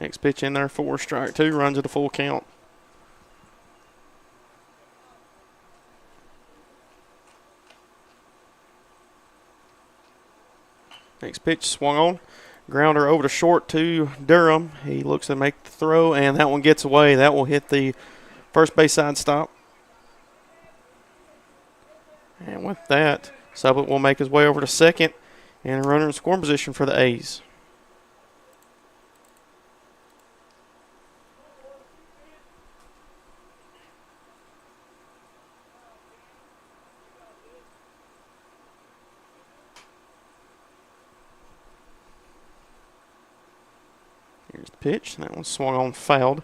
Next pitch in there for strike two. Runs at a full count. Next pitch swung on. Grounder over to short to Durham. He looks to make the throw, and that one gets away. That will hit the first base side stop. And with that, Sublett will make his way over to second, and a runner in scoring position for the A's. Here's the pitch. That one swung on, fouled.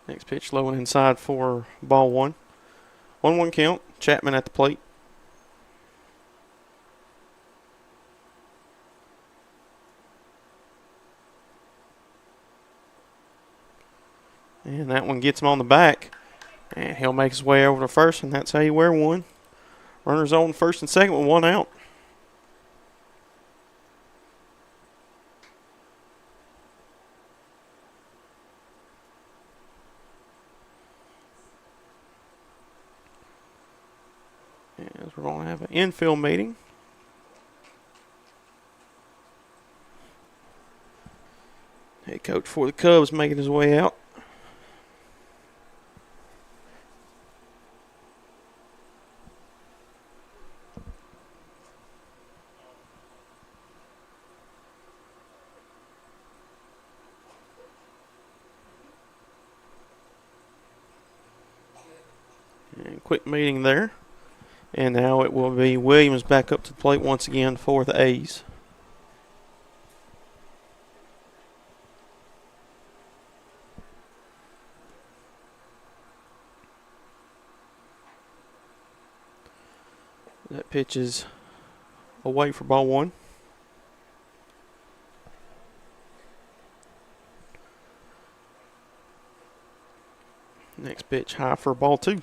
Next pitch low and inside for ball 1. 1-1 count. Chapman at the plate. And that one gets him on the back. And he'll make his way over to first, and that's how you wear one. Runners on first and second with 1 out. As we're going to have an infield meeting. Head coach for the Cubs making his way out. And quick meeting there. And now it will be Williams back up to the plate once again for the A's. That pitch is away for ball 1. Next pitch high for ball 2.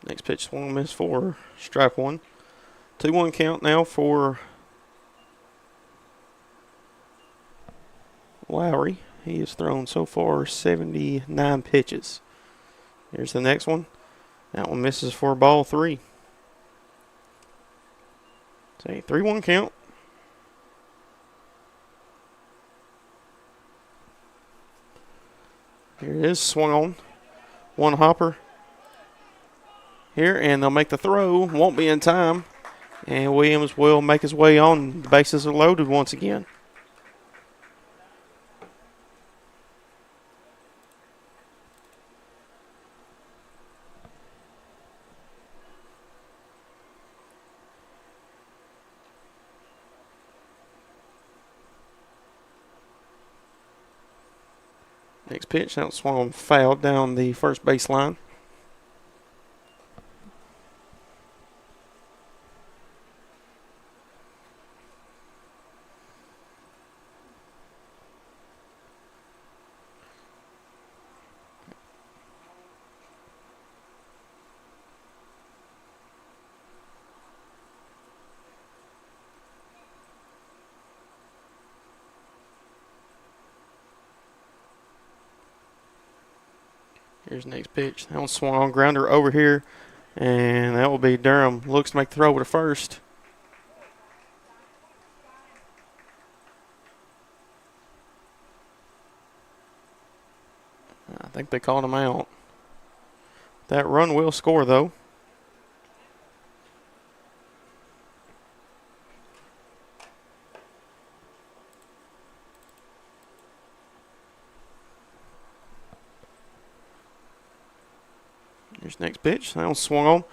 Next pitch swung and miss for strike 1. 2-1 count now for Lowry. He has thrown so far 79 pitches. Here's the next one. That one misses for ball 3. It's a 3-1 count. Here it is, swung on. One hopper here, and they'll make the throw. Won't be in time. And Williams will make his way on. The bases are loaded once again. Next pitch, that swung fouled down the first baseline. Here's the next pitch. That one swung on, grounder over here, and that will be Durham. Looks to make the throw to first. I think they called him out. That run will score, though. Here's the next pitch. That one swung on.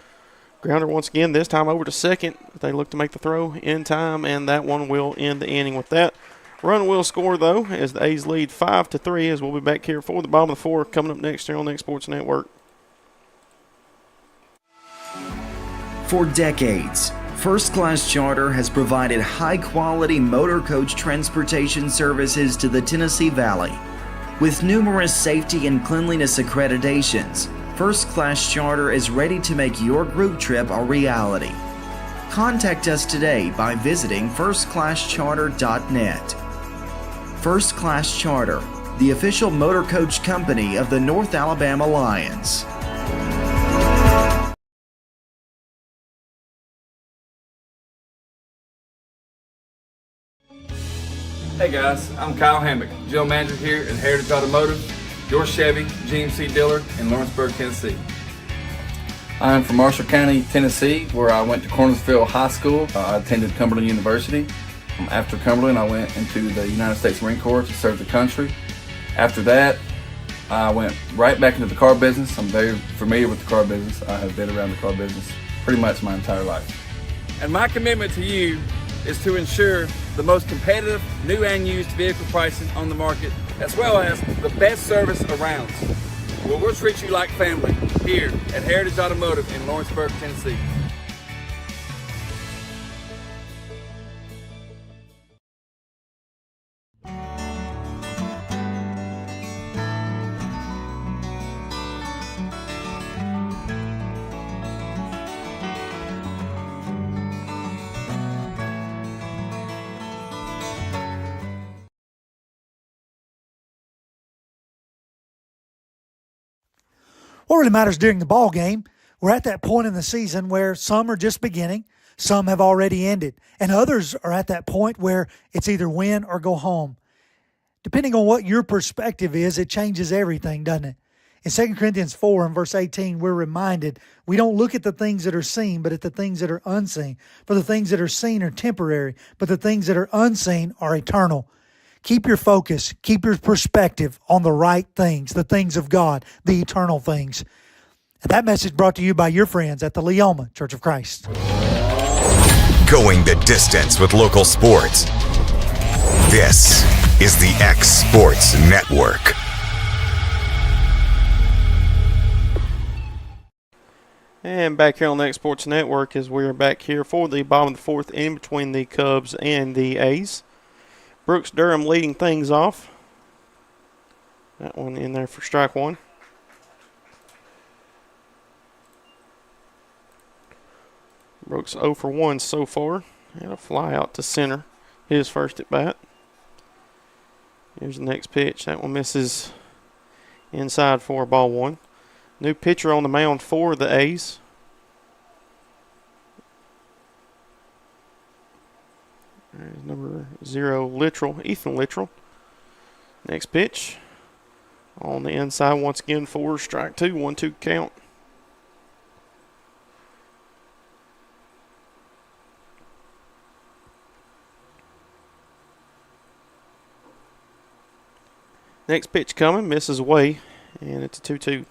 Grounder once again, this time over to second. They look to make the throw in time, and that one will end the inning with that. Run will score, though, as the A's lead 5-3, as we'll be back here for the bottom of the 4 coming up next here on the Next Sports Network. For decades, First Class Charter has provided high-quality motor coach transportation services to the Tennessee Valley. With numerous safety and cleanliness accreditations, First Class Charter is ready to make your group trip a reality. Contact us today by visiting firstclasscharter.net. First Class Charter, the official motor coach company of the North Alabama Lions. Hey guys, I'm Kyle Hammock, General Manager here at Heritage Automotive, your Chevy GMC dealer in Lawrenceburg, Tennessee. I'm from Marshall County, Tennessee, where I went to Cornersville High School. I attended Cumberland University. After Cumberland, I went into the United States Marine Corps to serve the country. After that, I went right back into the car business. I'm very familiar with the car business. I have been around the car business pretty much my entire life. And my commitment to you is to ensure the most competitive new and used vehicle pricing on the market, as well as the best service around. Well, we'll treat you like family here at Heritage Automotive in Lawrenceburg, Tennessee. What really matters during the ball game, we're at that point in the season where some are just beginning, some have already ended, and others are at that point where it's either win or go home. Depending on what your perspective is, it changes everything, doesn't it? In 2 Corinthians 4 and verse 18, we're reminded we don't look at the things that are seen, but at the things that are unseen. For the things that are seen are temporary, but the things that are unseen are eternal. Keep your focus, keep your perspective on the right things, the things of God, the eternal things. And that message brought to you by your friends at the Leoma Church of Christ. Going the distance with local sports. This is the X Sports Network. And back here on the X Sports Network as we're back here for the bottom of the fourth inning between the Cubs and the A's. Brooks Durham leading things off. That one in there for strike one. Brooks 0 for 1 so far. And a fly out to center. His first at bat. Here's the next pitch. That one misses inside for ball one. New pitcher on the mound for the A's. There's number 0, Ethan Littrell. Next pitch. On the inside once again for strike two. 1-2 count. Next pitch coming. Misses away. And it's a 2-2.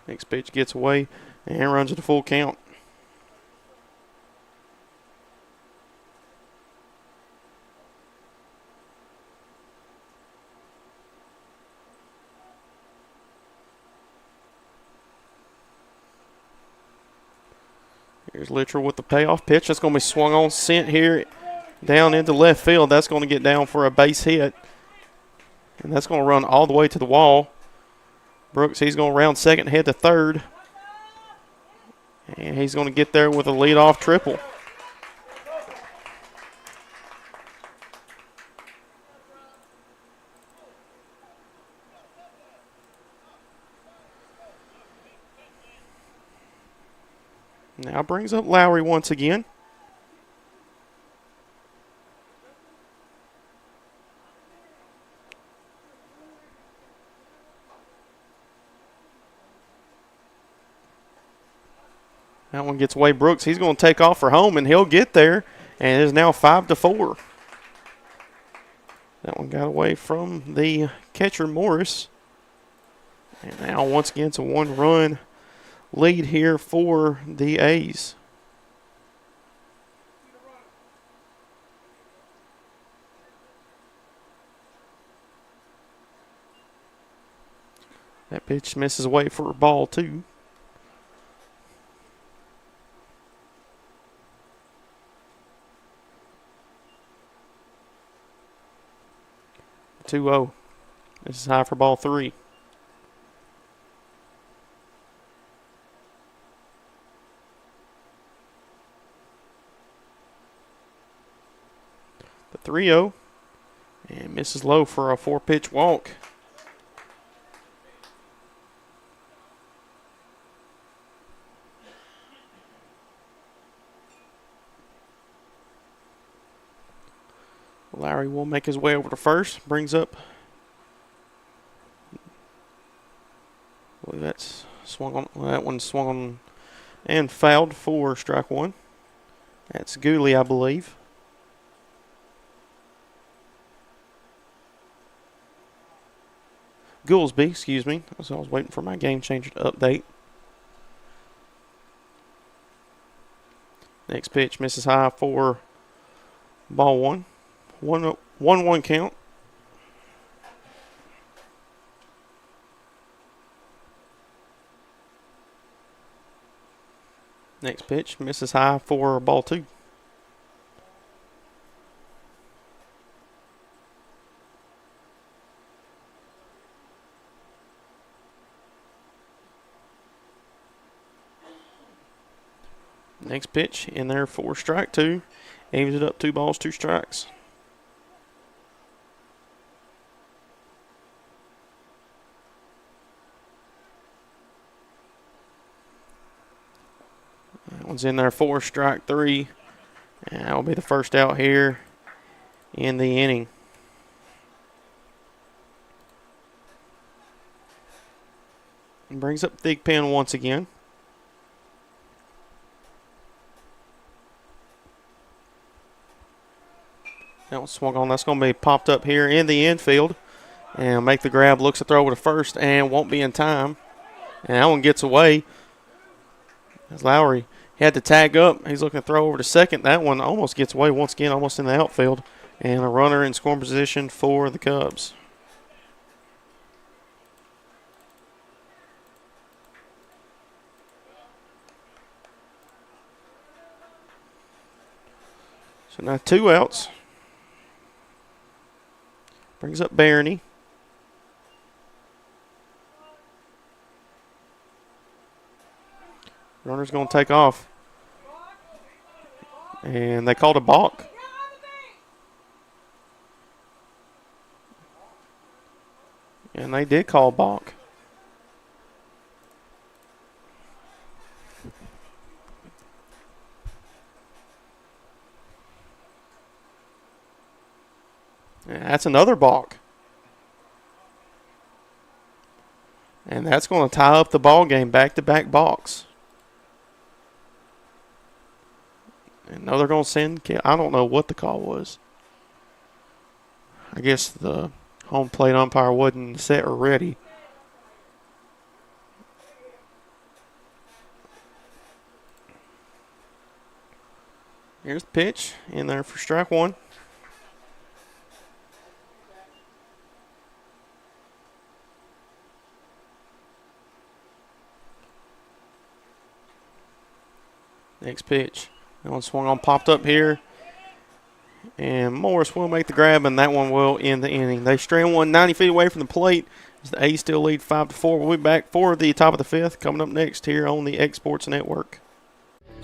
Next pitch gets away and runs at a full count. Here's Littrell with the payoff pitch. That's going to be swung on, sent here down into left field. That's going to get down for a base hit. And that's going to run all the way to the wall. Brooks, he's going to round second, head to third. And he's going to get there with a leadoff triple. Now brings up Lowry once again. That one gets away. Brooks, he's going to take off for home, and he'll get there. And it is now 5-4. That one got away from the catcher, Morris. And now once again it's a one-run lead here for the A's. That pitch misses away for ball two. Two-0. This is high for ball three. The 3-0. And misses low for a 4-pitch walk. Lowry will make his way over to first. Brings up. I believe that's swung on. Well, that one swung on And fouled for strike one. That's Gooley, I believe. Goolsby, excuse me. So I was waiting for my game changer to update. Next pitch misses high for ball one. 1-1 count. Next pitch misses high for ball two. Next pitch in there for strike two. Aims it up 2 balls, 2 strikes. That one's in there for strike three. And that will be the first out here in the inning. And brings up Thigpen once again. That one swung on. That's going to be popped up here in the infield. And make the grab. Looks to throw over to first and won't be in time. And that one gets away. As Lowry had to tag up. He's looking to throw over to second. That one almost gets away once again, almost in the outfield. And a runner in scoring position for the Cubs. So now 2 outs. Brings up Barney. Runner's going to take off. And they called a balk. And they did call a balk. Yeah, that's another balk. And that's going to tie up the ball game, back-to-back balks. And now they're going to send, I don't know what the call was. I guess the home plate umpire wasn't set or ready. Here's the pitch in there for strike one. Next pitch. That one swung on, popped up here. And Morris will make the grab, and that one will end the inning. They strand one 90 feet away from the plate. As the A's still lead 5-4. We'll be back for the top of the fifth coming up next here on the X Sports Network.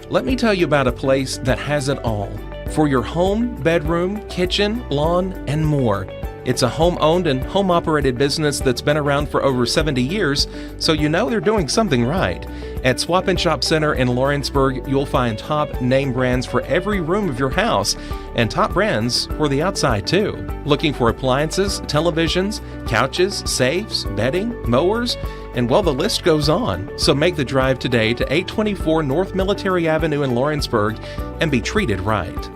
Let me tell you about a place that has it all for your home, bedroom, kitchen, lawn, and more. It's a home-owned and home-operated business that's been around for over 70 years, so you know they're doing something right. At Swap and Shop Center in Lawrenceburg, you'll find top name brands for every room of your house, and top brands for the outside too. Looking for appliances, televisions, couches, safes, bedding, mowers, and well, the list goes on. So make the drive today to 824 North Military Avenue in Lawrenceburg and be treated right.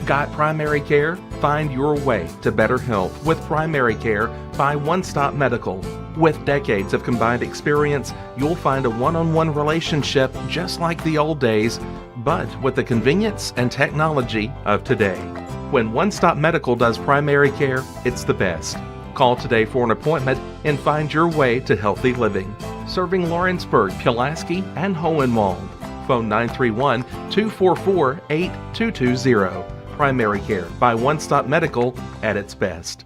Got primary care? Find your way to better health with Primary Care by One Stop Medical. With decades of combined experience, you'll find a one-on-one relationship just like the old days, but with the convenience and technology of today. When One Stop Medical does primary care, it's the best. Call today for an appointment and find your way to healthy living. Serving Lawrenceburg, Pulaski, and Hohenwald. Phone 931-244-8220. Primary Care by One Stop Medical at its best.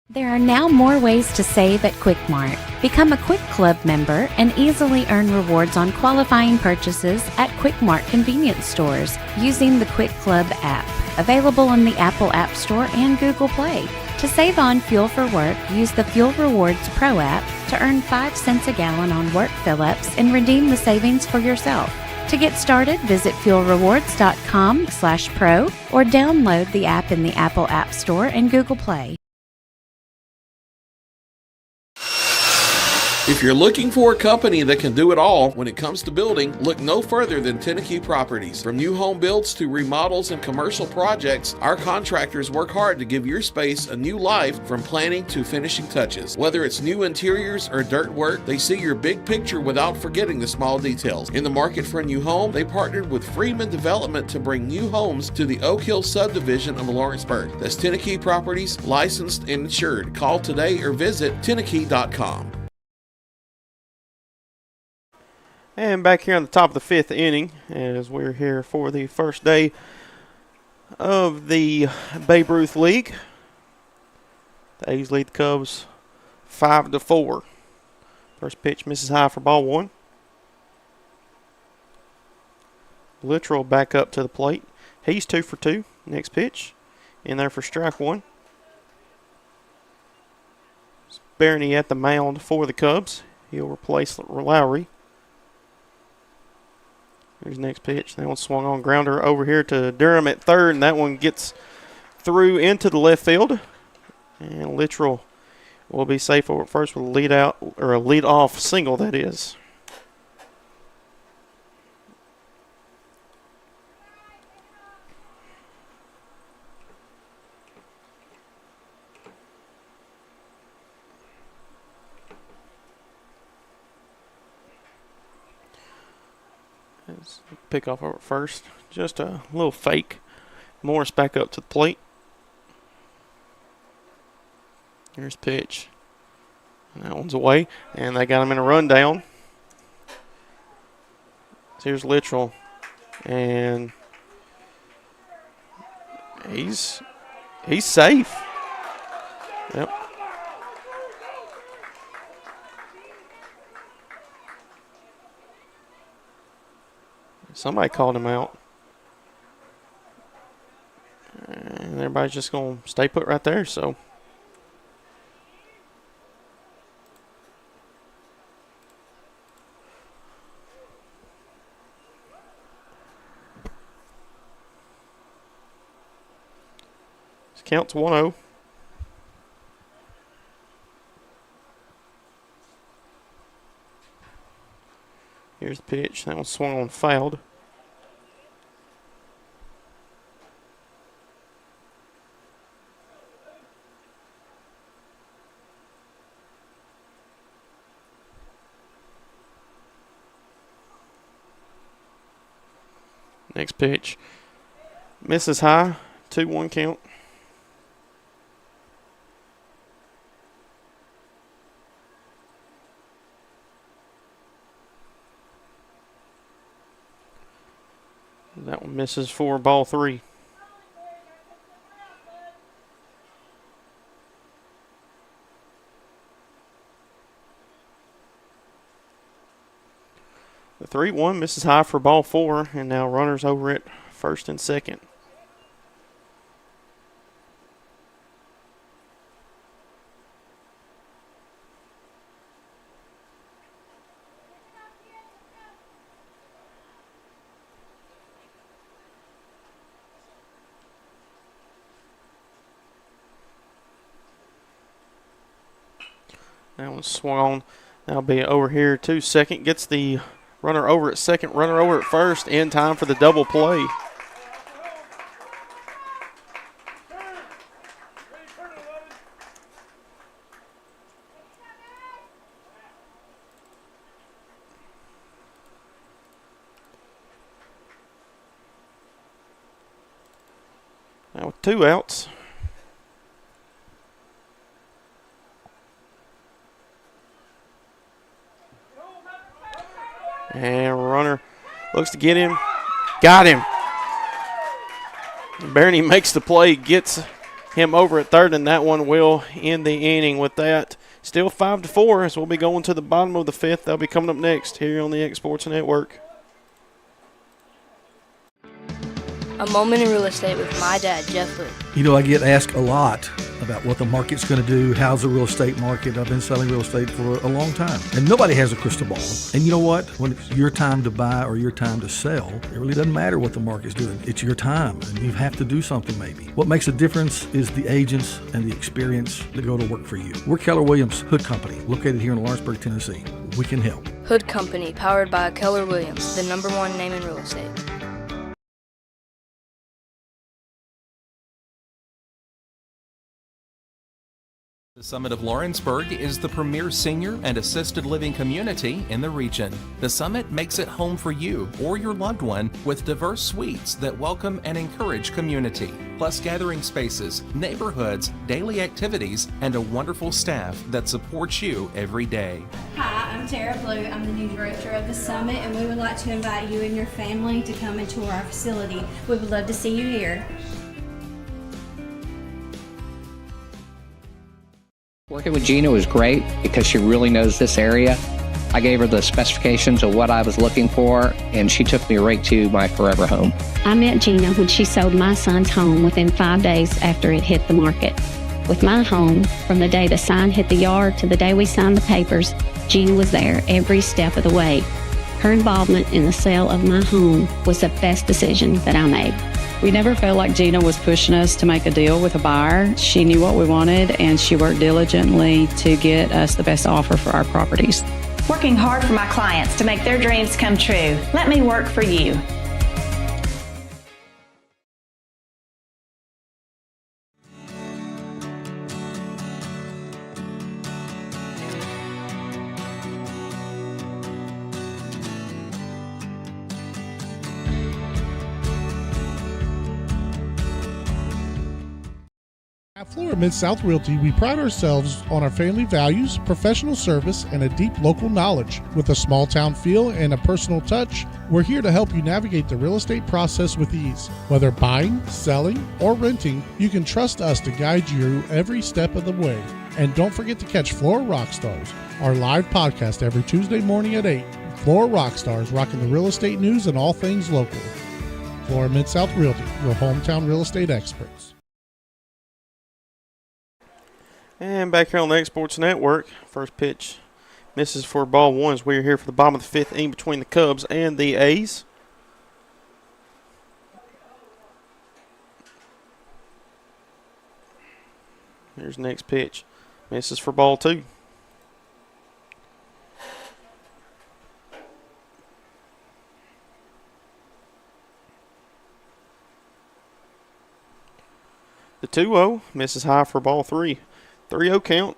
There are now more ways to save at Quick Mart. Become a Quick Club member and easily earn rewards on qualifying purchases at Quick Mart convenience stores using the Quick Club app, available on the Apple App Store and Google Play. To save on fuel for work, use the Fuel Rewards Pro app to earn 5 cents a gallon on work fill-ups and redeem the savings for yourself. To get started, visit fuelrewards.com/pro or download the app in the Apple App Store and Google Play. If you're looking for a company that can do it all when it comes to building, look no further than Tennessee Properties. From new home builds to remodels and commercial projects, our contractors work hard to give your space a new life from planning to finishing touches. Whether it's new interiors or dirt work, they see your big picture without forgetting the small details. In the market for a new home, they partnered with Freeman Development to bring new homes to the Oak Hill subdivision of Lawrenceburg. That's Tennessee Properties, licensed and insured. Call today or visit Tennessee.com. And back here on the top of the 5th inning, as we're here for the first day of the Babe Ruth League. The A's lead the Cubs 5-4. First pitch misses high for ball 1. Literal back up to the plate. He's 2 for 2. Next pitch in there for strike 1. Barney at the mound for the Cubs. He'll replace Lowry. Here's the next pitch. That one swung on, grounder over here to Durham at third, and that one gets through into the left field. And Littrell will be safe over at first with a lead out, or a lead off single, that is. Pick off over first. Just a little fake. Morris back up to the plate. Here's pitch. And that one's away. And they got him in a rundown. Here's Littrell. And he's safe. Yep. Somebody called him out. And everybody's just going to stay put right there, so. This counts 1-0. Here's the pitch. That one swung on, fouled. Next pitch. Misses high. 2-1 count. That one misses for ball 3. The 3-1 misses high for ball 4, and now runners over at first and second. That one swung on. That'll be over here to second. Gets the runner over at second, runner over at first, in time for the double play. Now with 2 outs. And runner looks to get him. Got him. Barney makes the play, gets him over at third, and that one will end the inning with that. Still 5-4 as we'll be going to the bottom of the 5th. They'll be coming up next here on the X Sports Network. A Moment in Real Estate with my dad, Jeff Luke. You know, I get asked a lot about what the market's going to do. How's the real estate market? I've been selling real estate for a long time, and nobody has a crystal ball. And you know what? When it's your time to buy or your time to sell, it really doesn't matter what the market's doing. It's your time, and you have to do something maybe. What makes a difference is the agents and the experience that go to work for you. We're Keller Williams Hood Company, located here in Lawrenceburg, Tennessee. We can help. Hood Company, powered by Keller Williams, the #1 name in real estate. The Summit of Lawrenceburg is the premier senior and assisted living community in the region. The Summit makes it home for you or your loved one with diverse suites that welcome and encourage community, plus gathering spaces, neighborhoods, daily activities, and a wonderful staff that supports you every day. Hi, I'm Tara Blue. I'm the new director of the Summit, and we would like to invite you and your family to come and tour our facility. We would love to see you here. Working with Gina was great because she really knows this area. I gave her the specifications of what I was looking for, and she took me right to my forever home. I met Gina when she sold my son's home within 5 days after it hit the market. With my home, from the day the sign hit the yard to the day we signed the papers, Gina was there every step of the way. Her involvement in the sale of my home was the best decision that I made. We never felt like Gina was pushing us to make a deal with a buyer. She knew what we wanted, and she worked diligently to get us the best offer for our properties. Working hard for my clients to make their dreams come true. Let me work for you. At Florida Mid-South Realty, we pride ourselves on our family values, professional service, and a deep local knowledge. With a small town feel and a personal touch, we're here to help you navigate the real estate process with ease. Whether buying, selling, or renting, you can trust us to guide you every step of the way. And don't forget to catch Florida Rockstars, our live podcast every Tuesday morning at 8. Florida Rockstars, rocking the real estate news and all things local. Florida Mid-South Realty, your hometown real estate experts. And back here on the X Sports Network, first pitch misses for ball one as we're here for the bottom of the fifth inning between the Cubs and the A's. Here's the next pitch. Misses for ball two. The 2-0 misses high for ball three. 3-0 count.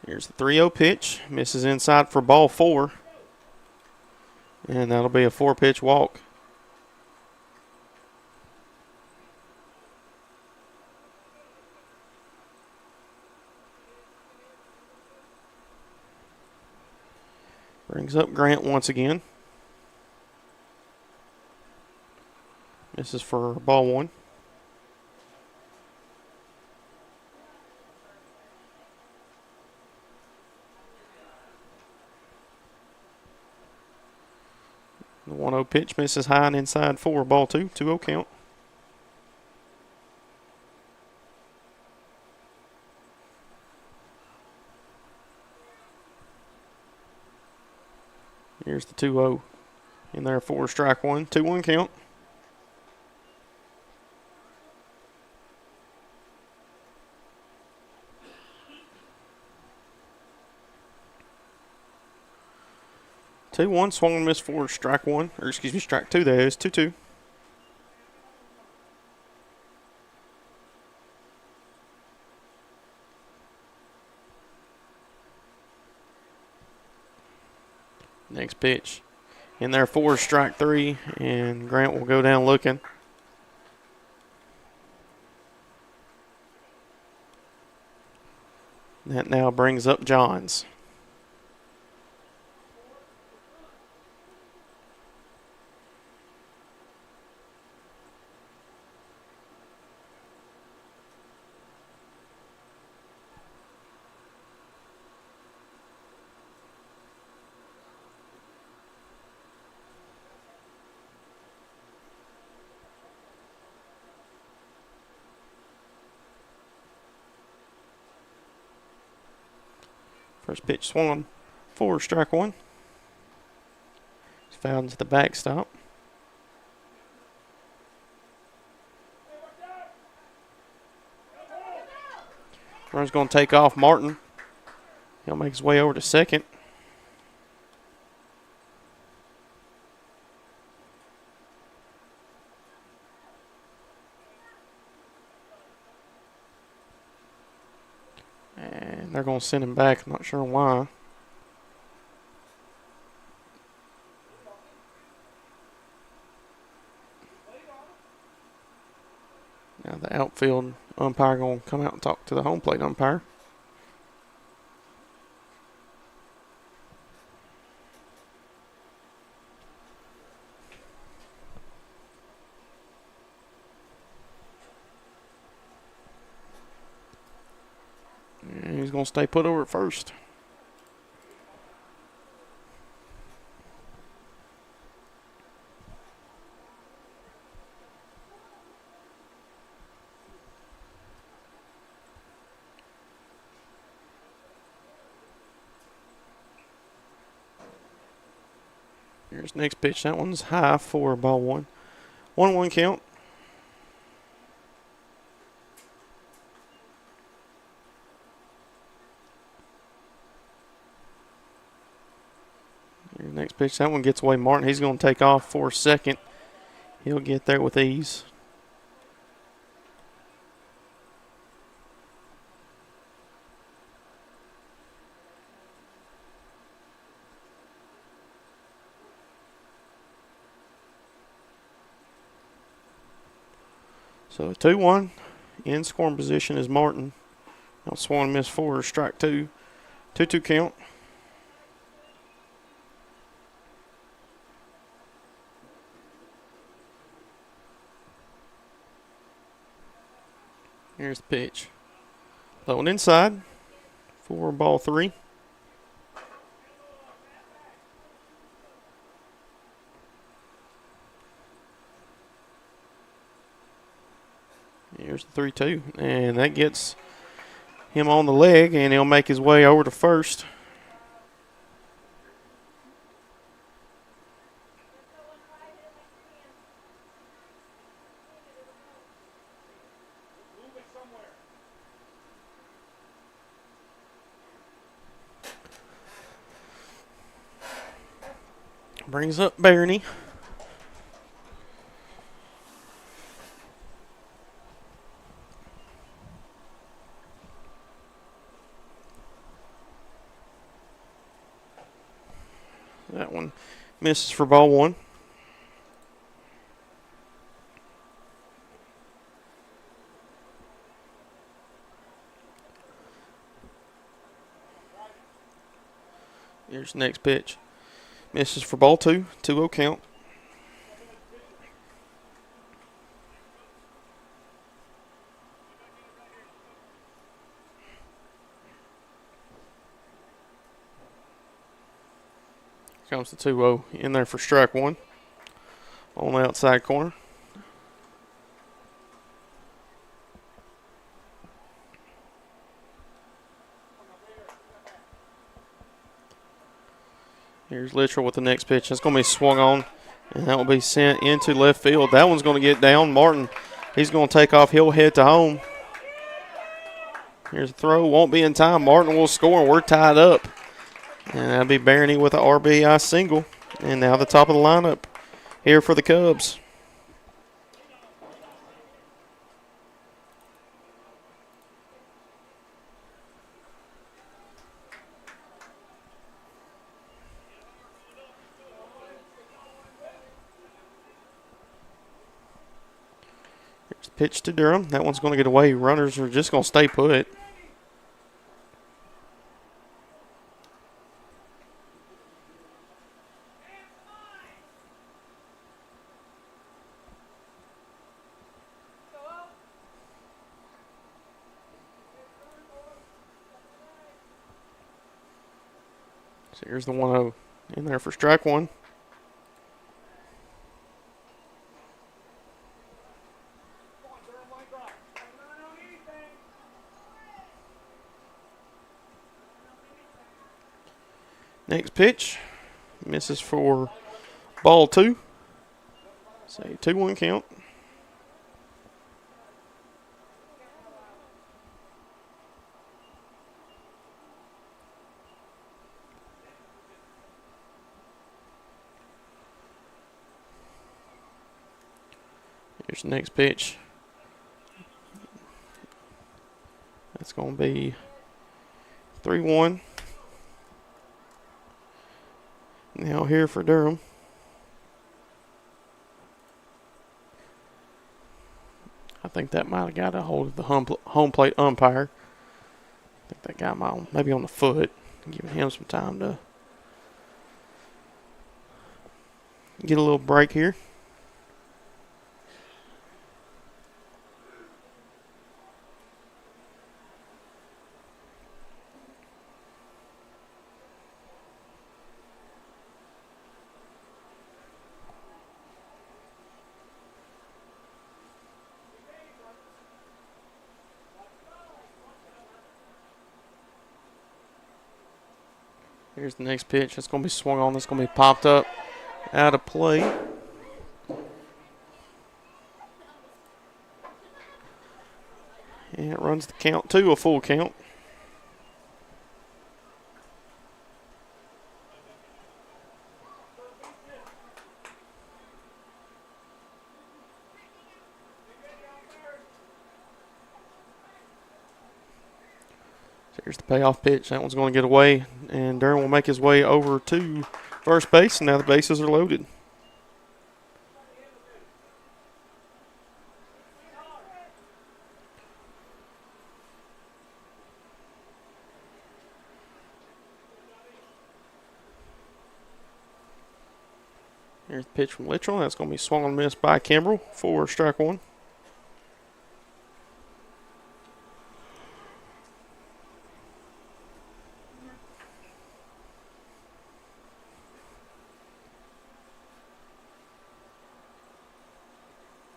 Here's the 3-0 pitch. Misses inside for ball four. And that'll be a 4-pitch walk. Brings up Grant once again. Misses for ball one. The 1-0 pitch misses high and inside for ball two. 2-0 count. Here's the 2-0 in there for strike one. 2-1 count. Swung and missed for strike one, or excuse me, strike two. There is 2-2. Next pitch in there for strike three, and Grant will go down looking. That now brings up Johns. First pitch swung for strike one. He's fouled into the backstop. Runner's going to take off Martin. He'll make his way over to second. And they're going to send him back. I'm not sure why. Now the outfield umpire going to come out and talk to the home plate umpire. And he's going to stay put over at first. Here's next pitch. That one's high for ball one. 1-1 count. Here's next pitch. That one gets away. Martin, he's going to take off for second. He'll get there with ease. So 2-1. In scoring position is Martin. Now swung and missed for strike two. 2-2 count. Here's the pitch. Low and inside for ball three. Here's the 3-2, and that gets him on the leg, and he'll make his way over to first. Brings up Barney. That one misses for ball one. Here's the next pitch. Misses for ball two. 2-0 count. Comes the 2-0 in there for strike one on the outside corner. Here's Littrell with the next pitch. That's going to be swung on, and that will be sent into left field. That one's going to get down. Martin, he's going to take off. He'll head to home. Here's a throw. Won't be in time. Martin will score, and we're tied up. And that'll be Barney with an RBI single. And now the top of the lineup here for the Cubs. Here's the pitch to Durham. That one's going to get away. Runners are just going to stay put. So here's the 1-0 in there for strike one. Next pitch. Misses for ball 2. Say 2-1 count. Here's the next pitch. That's going to be 3-1. Now here for Durham. I think that might have got a hold of the home plate umpire. I think that guy might maybe on the foot, giving him some time to get a little break here. Here's the next pitch. That's going to be swung on. That's going to be popped up out of play. And it runs the count to a full count. Here's the payoff pitch. That one's going to get away, and Durham will make his way over to first base, and now the bases are loaded. Here's the pitch from Littrell. That's going to be swung and missed by Kimbrell for strike 1.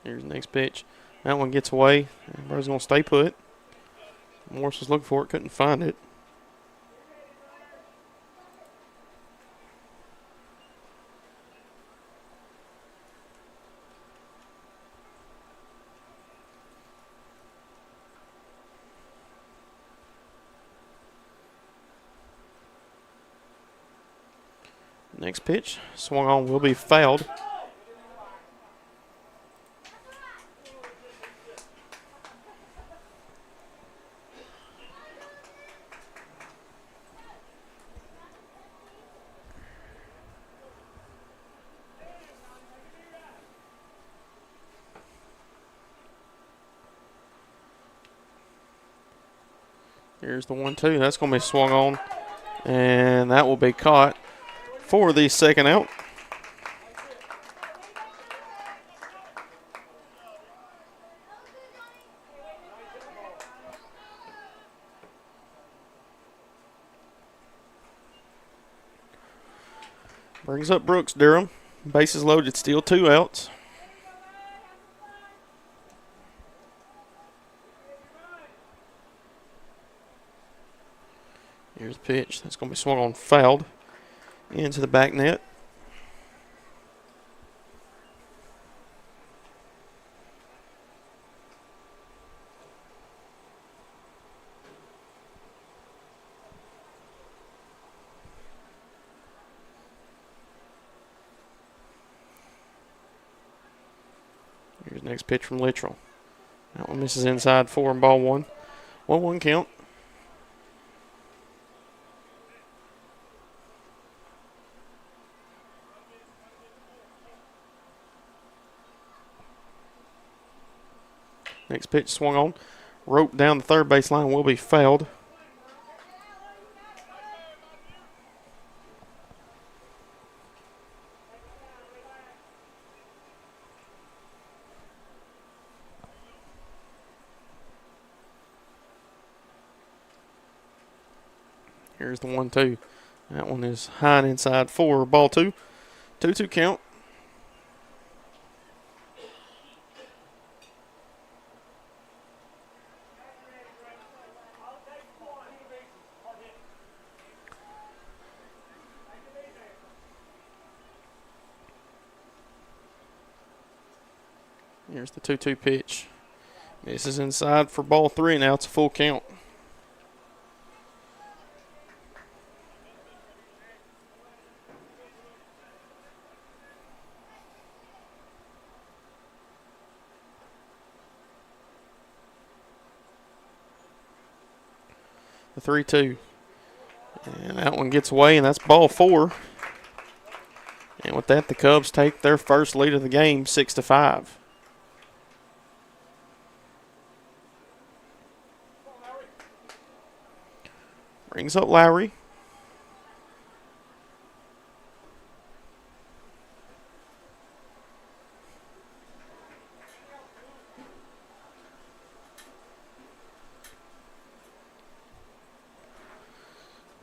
Here's the next pitch. That one gets away. Everybody's going to stay put. Morris was looking for it, couldn't find it. Next pitch, swung on, will be fouled. Here's the 1-2. That's going to be swung on, and that will be caught for the second out. Brings up Brooks Durham. Bases loaded, still 2 outs. Here's the pitch. That's going to be swung on, fouled into the back net. Here's the next pitch from Littrell. That one misses inside 4 and ball 1. 1-1 count. Next pitch swung on. Rope down the third base line, will be fouled. Here's the 1-2. That one is high and inside 4, ball 2. 2-2 count. Here's the 2-2 pitch. This is inside for ball 3. Now it's a full count. The 3-2. And that one gets away, and that's ball 4. And with that, the Cubs take their first lead of the game, 6-5. Brings up Lowry.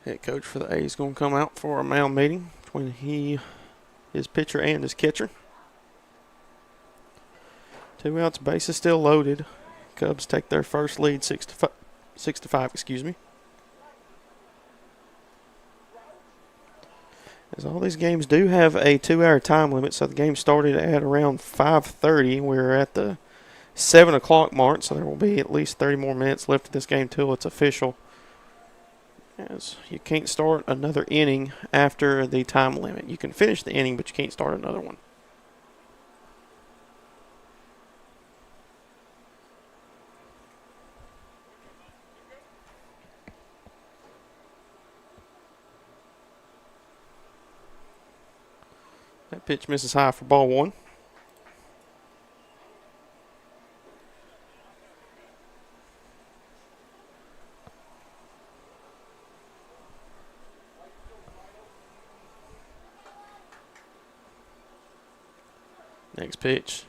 Head coach for the A's going to come out for a mound meeting between his pitcher and his catcher. 2 outs, bases still loaded. Cubs take their first lead, 6-5, excuse me. As all these games do have a 2-hour time limit, so the game started at around 5:30. We're at the 7 o'clock mark, so there will be at least 30 more minutes left of this game till it's official. As you can't start another inning after the time limit. You can finish the inning, but you can't start another one. That pitch misses high for ball 1. Next pitch.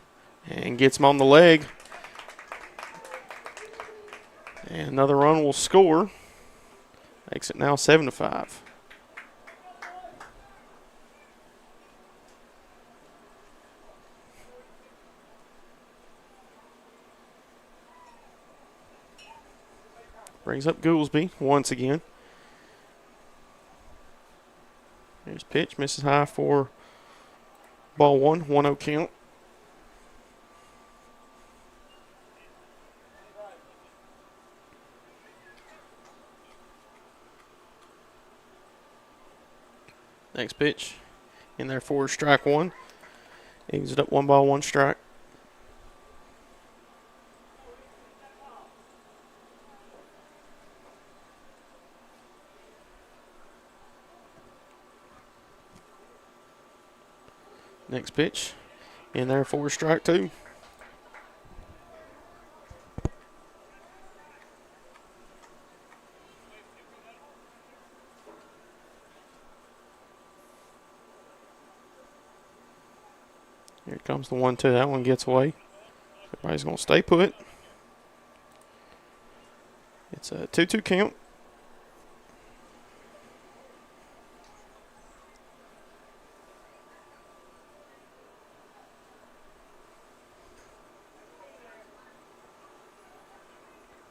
And gets him on the leg. And another run will score. Makes it now 7-5. Brings up Goolsby once again. Here's pitch. Misses high for ball 1. 1-0 count. Next pitch. In there for strike 1. Evens it up 1 ball, 1 strike. Next pitch. In there for strike 2. Here comes the 1-2. That one gets away. Everybody's going to stay put. It's a 2-2 count.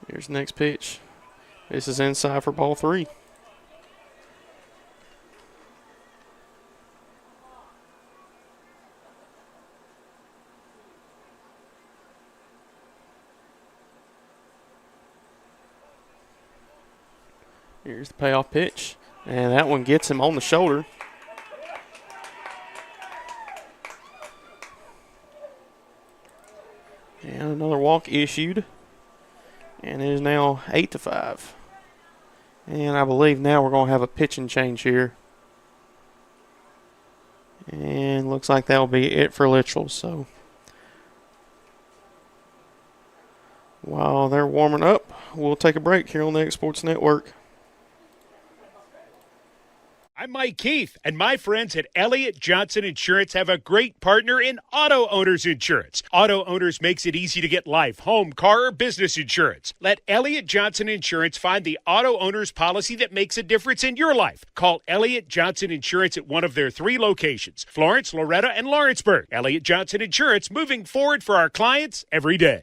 Here's the next pitch. This is inside for ball 3. Here's the payoff pitch. And that one gets him on the shoulder. And another walk issued. And it is now 8-5. And I believe now we're going to have a pitching change here. And looks like that'll be it for Litchell. So while they're warming up, we'll take a break here on the X Sports Network. I'm Mike Keith, and my friends at Elliott Johnson Insurance have a great partner in Auto Owners Insurance. Auto Owners makes it easy to get life, home, car, or business insurance. Let Elliott Johnson Insurance find the Auto Owners policy that makes a difference in your life. Call Elliott Johnson Insurance at one of their 3 locations, Florence, Loretto, and Lawrenceburg. Elliott Johnson Insurance, moving forward for our clients every day.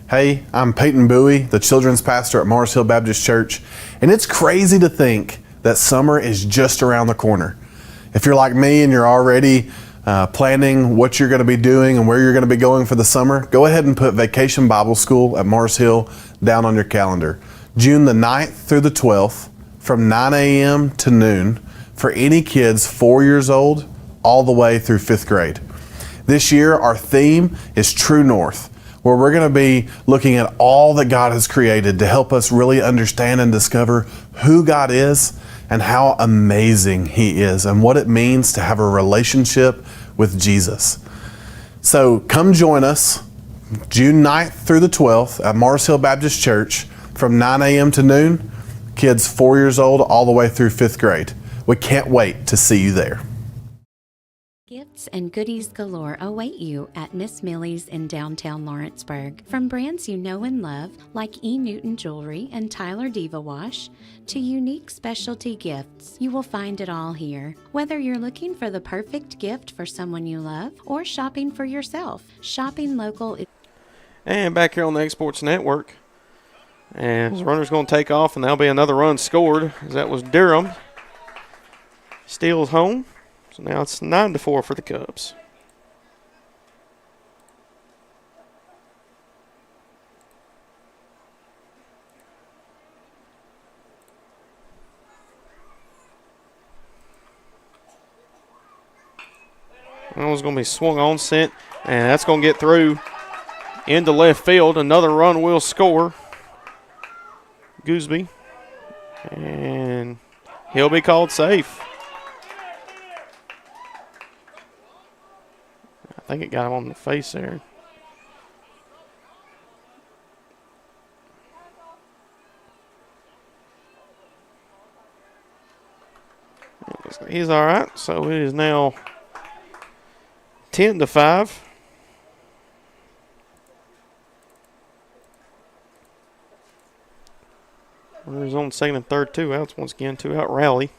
Hey, I'm Peyton Bowie, the children's pastor at Mars Hill Baptist Church, and it's crazy to think that summer is just around the corner. If you're like me and you're already planning what you're going to be doing and where you're going to be going for the summer, go ahead and put Vacation Bible School at Mars Hill down on your calendar. June the 9th through the 12th from 9 a.m. to noon for any kids 4 years old all the way through 5th grade. This year, our theme is True North, where we're going to be looking at all that God has created to help us really understand and discover who God is and how amazing He is and what it means to have a relationship with Jesus. So come join us June 9th through the 12th at Mars Hill Baptist Church from 9 a.m. to noon, kids 4 years old all the way through 5th grade. We can't wait to see you there. Gifts and goodies galore await you at Miss Millie's in downtown Lawrenceburg. From brands you know and love, like E. Newton Jewelry and Tyler Diva Wash, to unique specialty gifts, you will find it all here. Whether you're looking for the perfect gift for someone you love or shopping for yourself, shopping local is... And back here on the X Sports Network, and the runner's going to take off, and there'll be another run scored, as that was Durham. Steals home. So now it's 9-4 for the Cubs. That one's going to be swung on, sent, and that's going to get through into left field. Another run will score. Gooseby. And he'll be called safe. I think it got him on the face there. He's all right. So it is now 10-5. Runners on second and third, 2 outs. Once again, 2-out rally.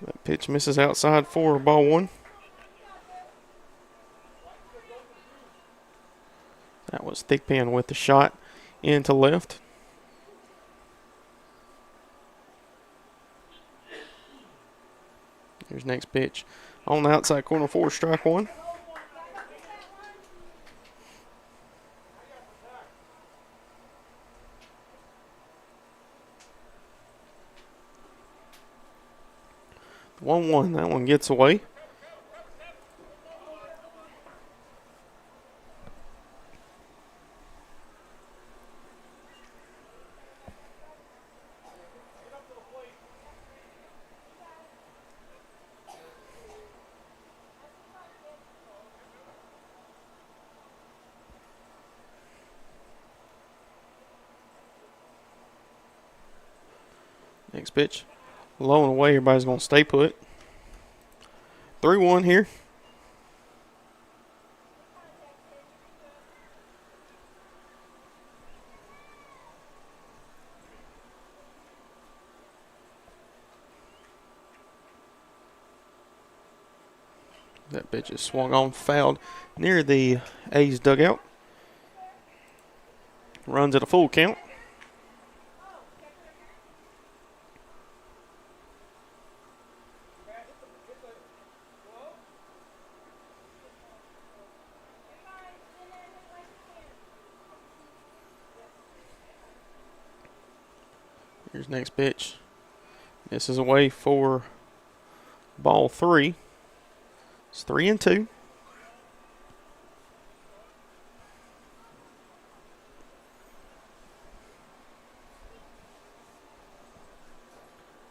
That pitch misses outside for ball 1. That was Thigpen with the shot into left. Here's next pitch on the outside corner for strike 1. The 1-1, that one gets away. Next pitch, low and away. Everybody's going to stay put. 3-1 here. That pitch is swung on, fouled near the A's dugout. Runs at a full count. Here's next pitch. This is away for ball 3. It's 3-2.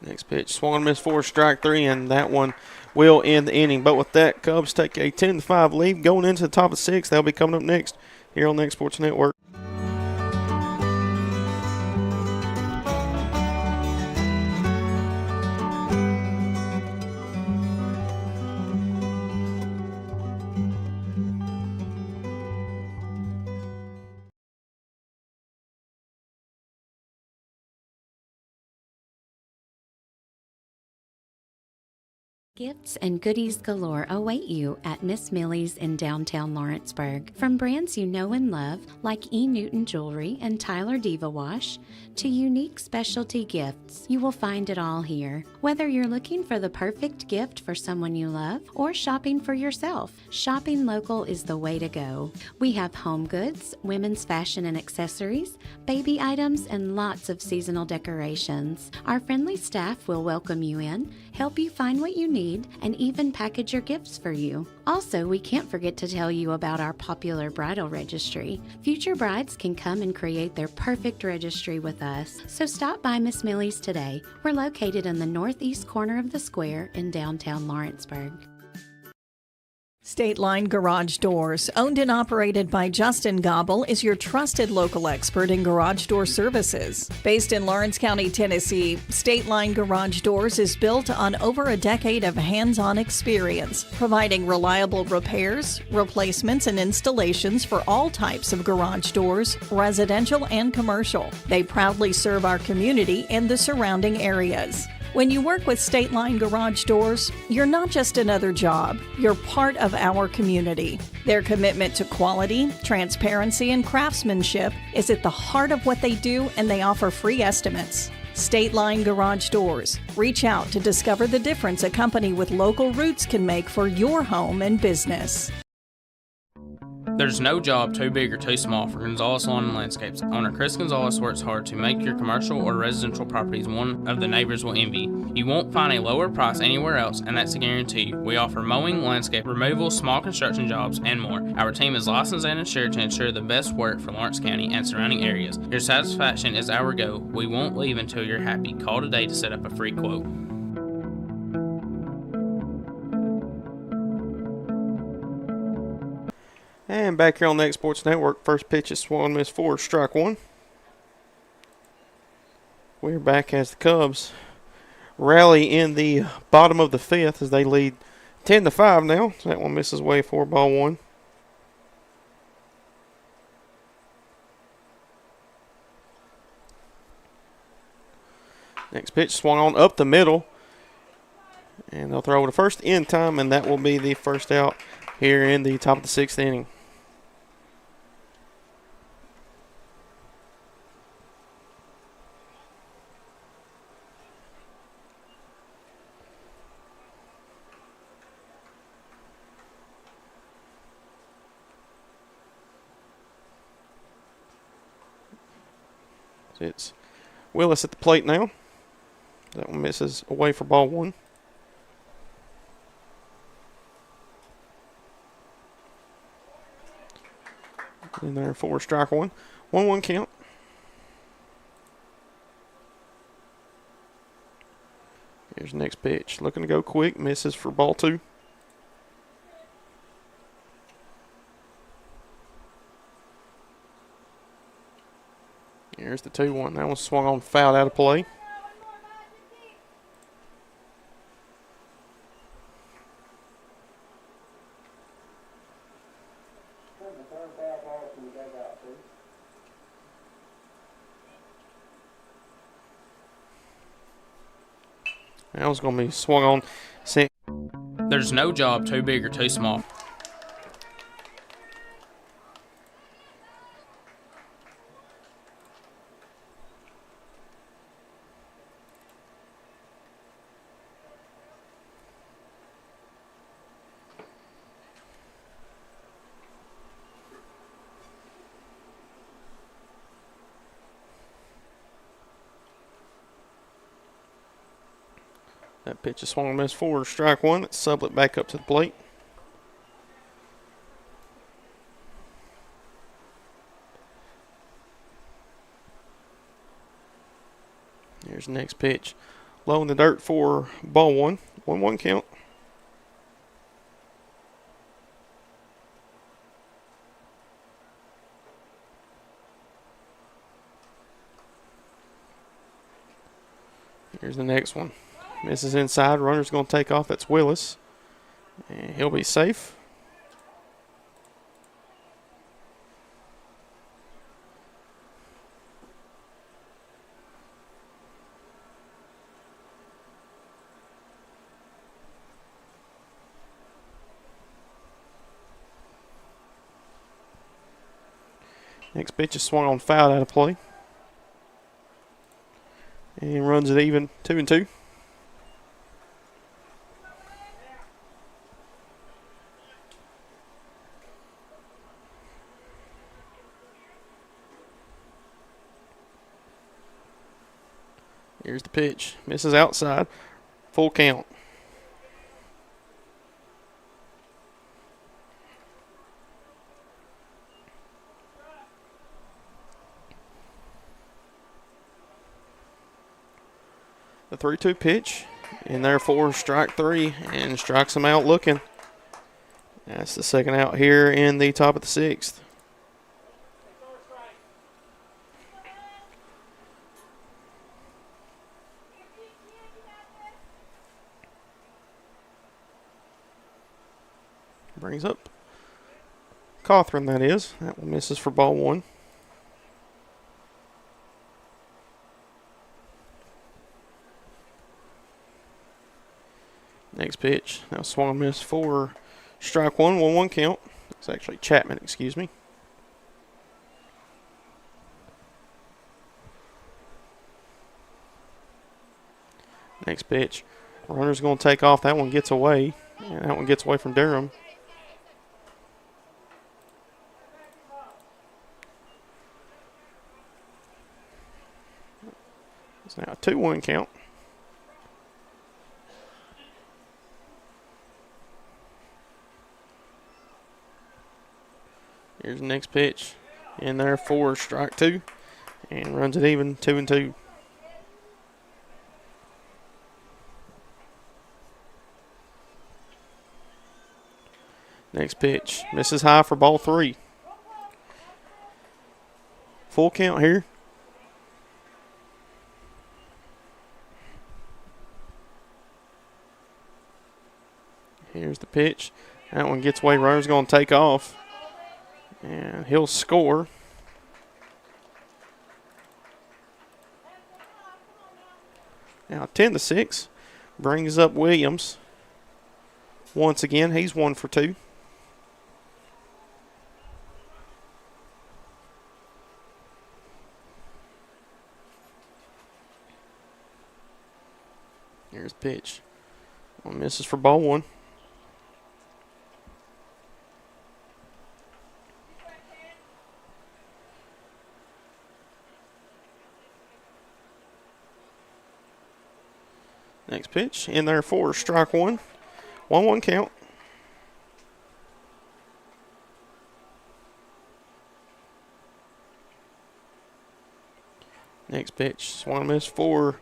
Next pitch, swung and missed for strike 3, and that one will end the inning. But with that, Cubs take a 10-5 lead going into the top of 6. They'll be coming up next here on the X Sports Network. Gifts and goodies galore await you at Miss Millie's in downtown Lawrenceburg. From brands you know and love, like E. Newton Jewelry and Tyler Diva Wash, to unique specialty gifts, you will find it all here. Whether you're looking for the perfect gift for someone you love or shopping for yourself, shopping local is the way to go. We have home goods, women's fashion and accessories, baby items, and lots of seasonal decorations. Our friendly staff will welcome you in, help you find what you need, and even package your gifts for you. Also, we can't forget to tell you about our popular bridal registry. Future brides can come and create their perfect registry with us. So stop by Miss Millie's today. We're located in the northeast corner of the square in downtown Lawrenceburg. State Line Garage Doors, owned and operated by Justin Gobble, is your trusted local expert in garage door services. Based in Lawrence County, Tennessee, State Line Garage Doors is built on over a decade of hands-on experience, providing reliable repairs, replacements, and installations for all types of garage doors, residential and commercial. They proudly serve our community and the surrounding areas. When you work with State Line Garage Doors, you're not just another job, you're part of our community. Their commitment to quality, transparency, and craftsmanship is at the heart of what they do, and they offer free estimates. State Line Garage Doors. Reach out to discover the difference a company with local roots can make for your home and business. There's no job too big or too small for Gonzalez Lawn and Landscapes. Owner Chris Gonzalez works hard to make your commercial or residential properties one of the neighbors will envy. You won't find a lower price anywhere else, and that's a guarantee. We offer mowing, landscape removal, small construction jobs, and more. Our team is licensed and insured to ensure the best work for Lawrence County and surrounding areas. Your satisfaction is our goal. We won't leave until you're happy. Call today to set up a free quote. And back here on the X Sports Network, first pitch is swung, miss 4, strike 1. We're back as the Cubs rally in the bottom of the 5th as they lead 10-5 now. So that one misses way 4, ball 1. Next pitch swung on up the middle. And they'll throw to first in time, and that will be the first out here in the top of the 6th inning. It's Willis at the plate now. That one misses away for ball 1. In there, 4, strike 1. 1-1 count. Here's the next pitch. Looking to go quick. Misses for ball 2. Here's the 2-1. That one swung on, fouled out of play. That was going to be swung on. There's no job too big or too small. That pitch is swung and missed 4, strike 1. Let's sublet back up to the plate. Here's the next pitch. Low in the dirt for ball 1. 1-1 count. Here's the next one. Misses inside. Runner's going to take off. That's Willis. And he'll be safe. Next pitch is swung on, foul out of play. And runs it even, 2-2. Here's the pitch. Misses outside. Full count. The 3-2 pitch, and therefore strike three, and strikes him out looking. That's the second out here in the top of the sixth. Brings up Cawthron, that is. That one misses for ball one. Next pitch. Now swung and missed for strike one, 1-1 count. It's actually Chapman, excuse me. Next pitch. Runner's going to take off. That one gets away. And that one gets away from Durham. It's now a 2-1 count. Here's the next pitch. In there for strike two. And runs it even, 2-2. Next pitch. Misses high for ball three. Full count here. Here's the pitch. That one gets away. Runner's going to take off. And he'll score. Now 10-6. Brings up Williams. Once again, he's 1 for 2. Here's the pitch. One misses for ball one. Next pitch in there for strike one. 1-1 count. Next pitch. Swung and missed for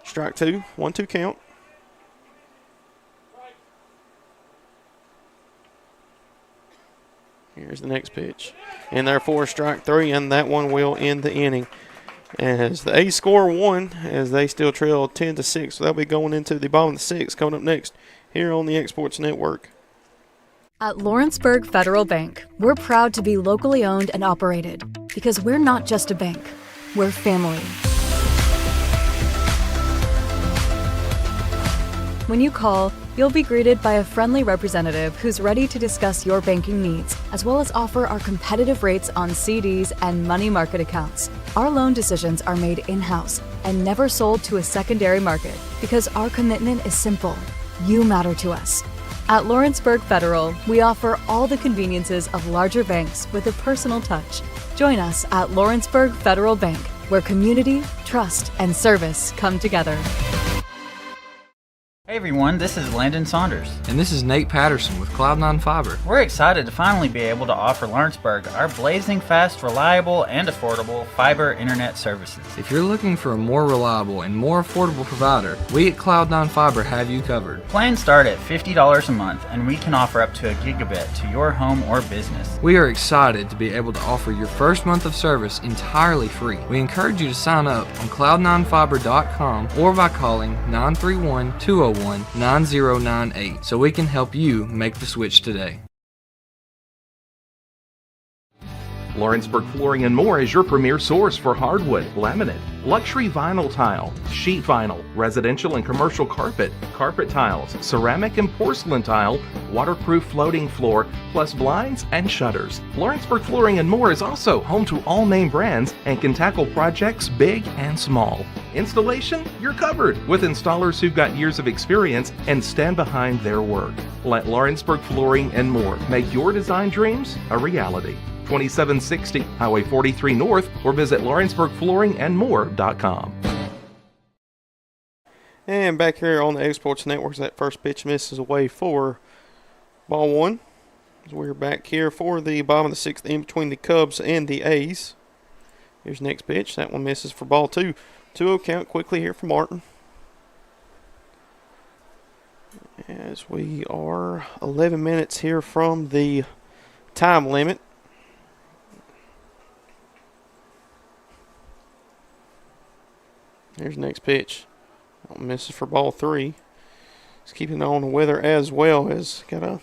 strike two. 1-2 count. Here's the next pitch. In there for strike three, and that one will end the inning. As the A's score one, as they still trail 10-6. So they'll be going into the bottom of the sixth coming up next here on the Exports Network. At Lawrenceburg Federal Bank, we're proud to be locally owned and operated because we're not just a bank, we're family. When you call, you'll be greeted by a friendly representative who's ready to discuss your banking needs, as well as offer our competitive rates on CDs and money market accounts. Our loan decisions are made in-house and never sold to a secondary market because our commitment is simple. You matter to us. At Lawrenceburg Federal, we offer all the conveniences of larger banks with a personal touch. Join us at Lawrenceburg Federal Bank, where community, trust, and service come together. Hey everyone, this is Landon Saunders. And this is Nate Patterson with Cloud9 Fiber. We're excited to finally be able to offer Lawrenceburg our blazing fast, reliable, and affordable fiber internet services. If you're looking for a more reliable and more affordable provider, we at Cloud9 Fiber have you covered. Plans start at $50 a month, and we can offer up to a gigabit to your home or business. We are excited to be able to offer your first month of service entirely free. We encourage you to sign up on cloud9fiber.com or by calling 931-201-9098 so we can help you make the switch today. Lawrenceburg Flooring and More is your premier source for hardwood, laminate, luxury vinyl tile, sheet vinyl, residential and commercial carpet, carpet tiles, ceramic and porcelain tile, waterproof floating floor, plus blinds and shutters. Lawrenceburg Flooring and More is also home to all name brands and can tackle projects big and small. Installation? You're covered with installers who've got years of experience and stand behind their work. Let Lawrenceburg Flooring and More make your design dreams a reality. 2760 Highway 43 North or visit lawrenceburgflooringandmore.com. And back here on the Exports Network, that first pitch misses away for ball one. We're back here for the bottom of the sixth in between the Cubs and the A's. Here's the next pitch. That one misses for ball two. 2-0 count quickly here for Martin. As we are 11 minutes here from the time limit. Here's the next pitch. That one misses for ball three. Just keeping an eye on the weather as well. Has got a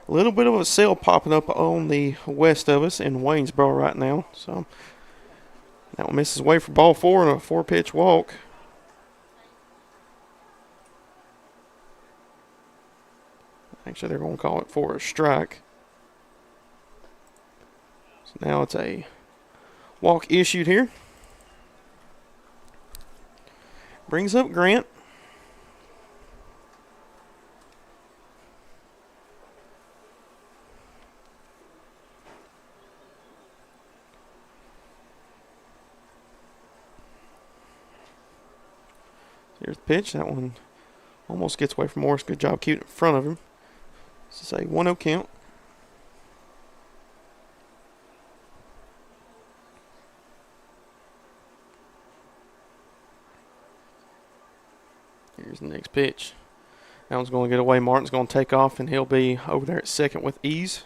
little bit of a cell popping up on the west of us in Waynesboro right now. So that one misses away for ball four and a 4-pitch walk. Actually, they're going to call it for a strike. So now it's a walk issued here. Brings up Grant. Here's the pitch. That one almost gets away from Morris. Good job keeping it in front of him. This is a 1-0 count. Here's the next pitch. That one's going to get away. Martin's going to take off, and he'll be over there at second with ease.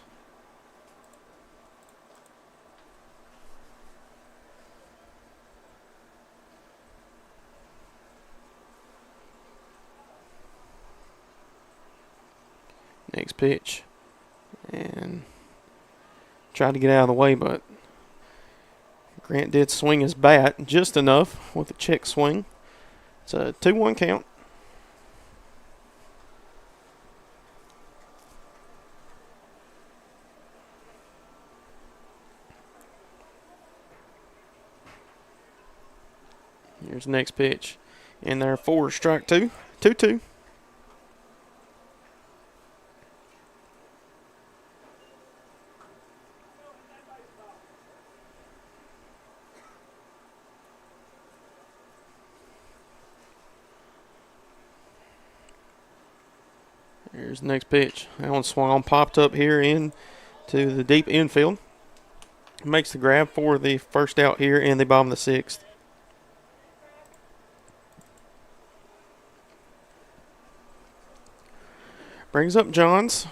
Next pitch. And tried to get out of the way, but Grant did swing his bat just enough with a check swing. It's a 2-1 count. Here's the next pitch. In there for strike two. 2-2. Here's the next pitch. That one swung on, popped up here into the deep infield. Makes the grab for the first out here in the bottom of the sixth. Brings up Johns.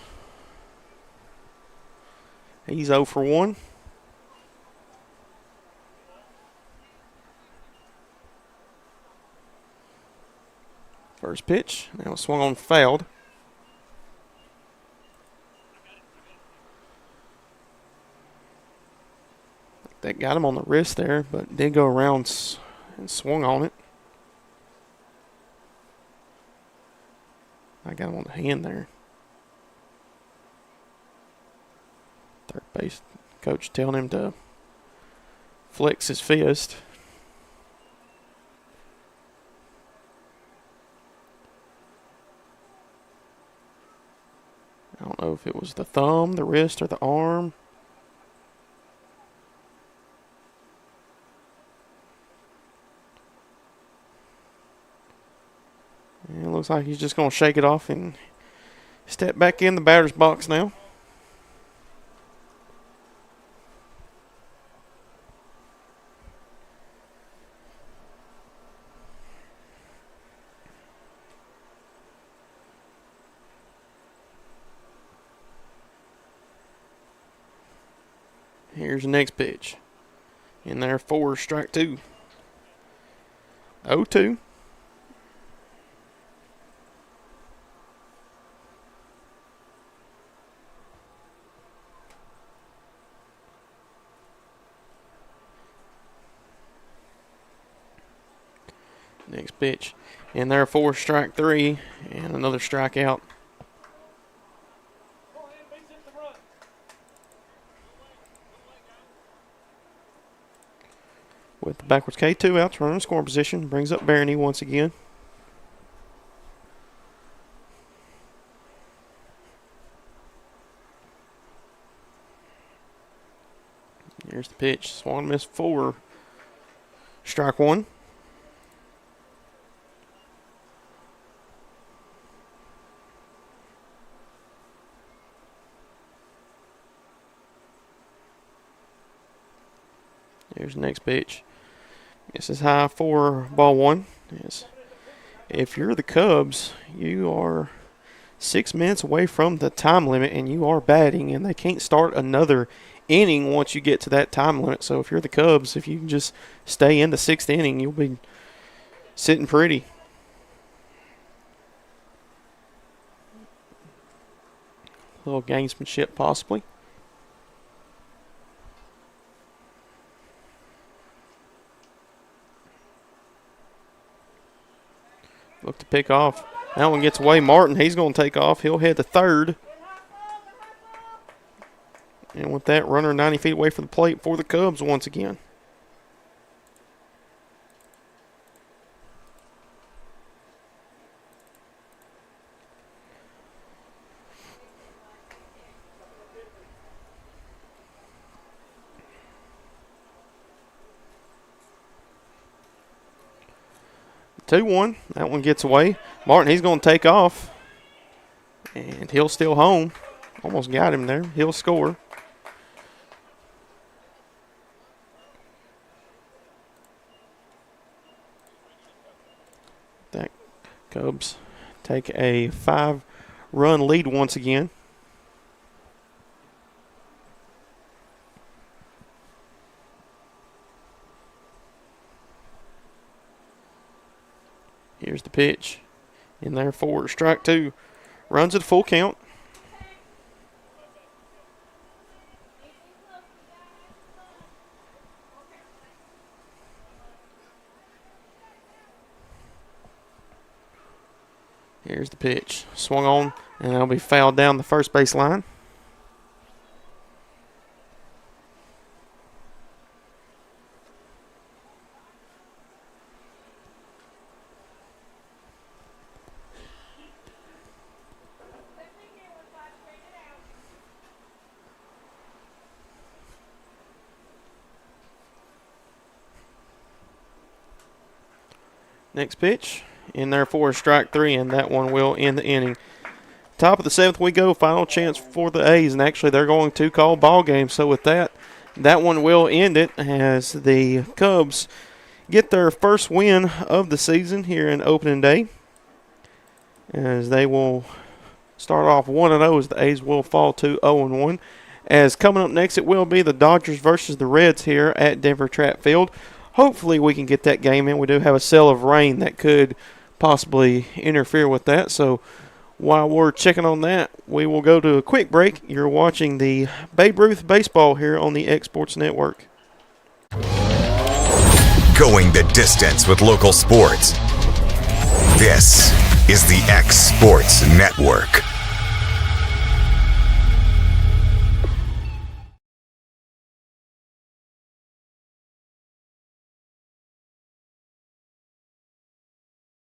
He's 0 for 1. First pitch. Now swung on, fouled. That got him on the wrist there, but did go around and swung on it. I got him on the hand there. Third base coach telling him to flex his fist. I don't know if it was the thumb, the wrist, or the arm. And it looks like he's just going to shake it off and step back in the batter's box now. Here's the next pitch. In there for strike two. 0-2. Next pitch. In there for strike 3 and another strikeout. With the backwards K2 out to run in scoring position. Brings up Barony once again. Here's the pitch. Swung and missed for strike 1. Here's the next pitch. This is high for ball 1. Yes. If you're the Cubs, you are 6 minutes away from the time limit and you are batting, and they can't start another inning once you get to that time limit. So if you're the Cubs, if you can just stay in the 6th inning, you'll be sitting pretty. A little gamesmanship possibly. Look to pick off. That one gets away. Martin, he's going to take off. He'll head to third. And with that, runner 90 feet away from the plate for the Cubs once again. Two one. That one gets away. Martin, he's going to take off. And he'll steal home. Almost got him there. He'll score. That Cubs take a 5-run lead once again. Here's the pitch. In there for strike 2. Runs at full count. Here's the pitch. Swung on, and that'll be fouled down the first base line. Next pitch. In there for strike 3, and that one will end the inning. Top of the 7th we go. Final chance for the A's, and actually they're going to call ball game. So with that one will end it as the Cubs get their first win of the season here in opening day. As they will start off 1-0, as the A's will fall to 0-1. As coming up next, it will be the Dodgers versus the Reds here at Denver Track Field. Hopefully we can get that game in. We do have a cell of rain that could possibly interfere with that. So while we're checking on that, we will go to a quick break. You're watching the Babe Ruth Baseball here on the X Sports Network. Going the distance with local sports. This is the X Sports Network.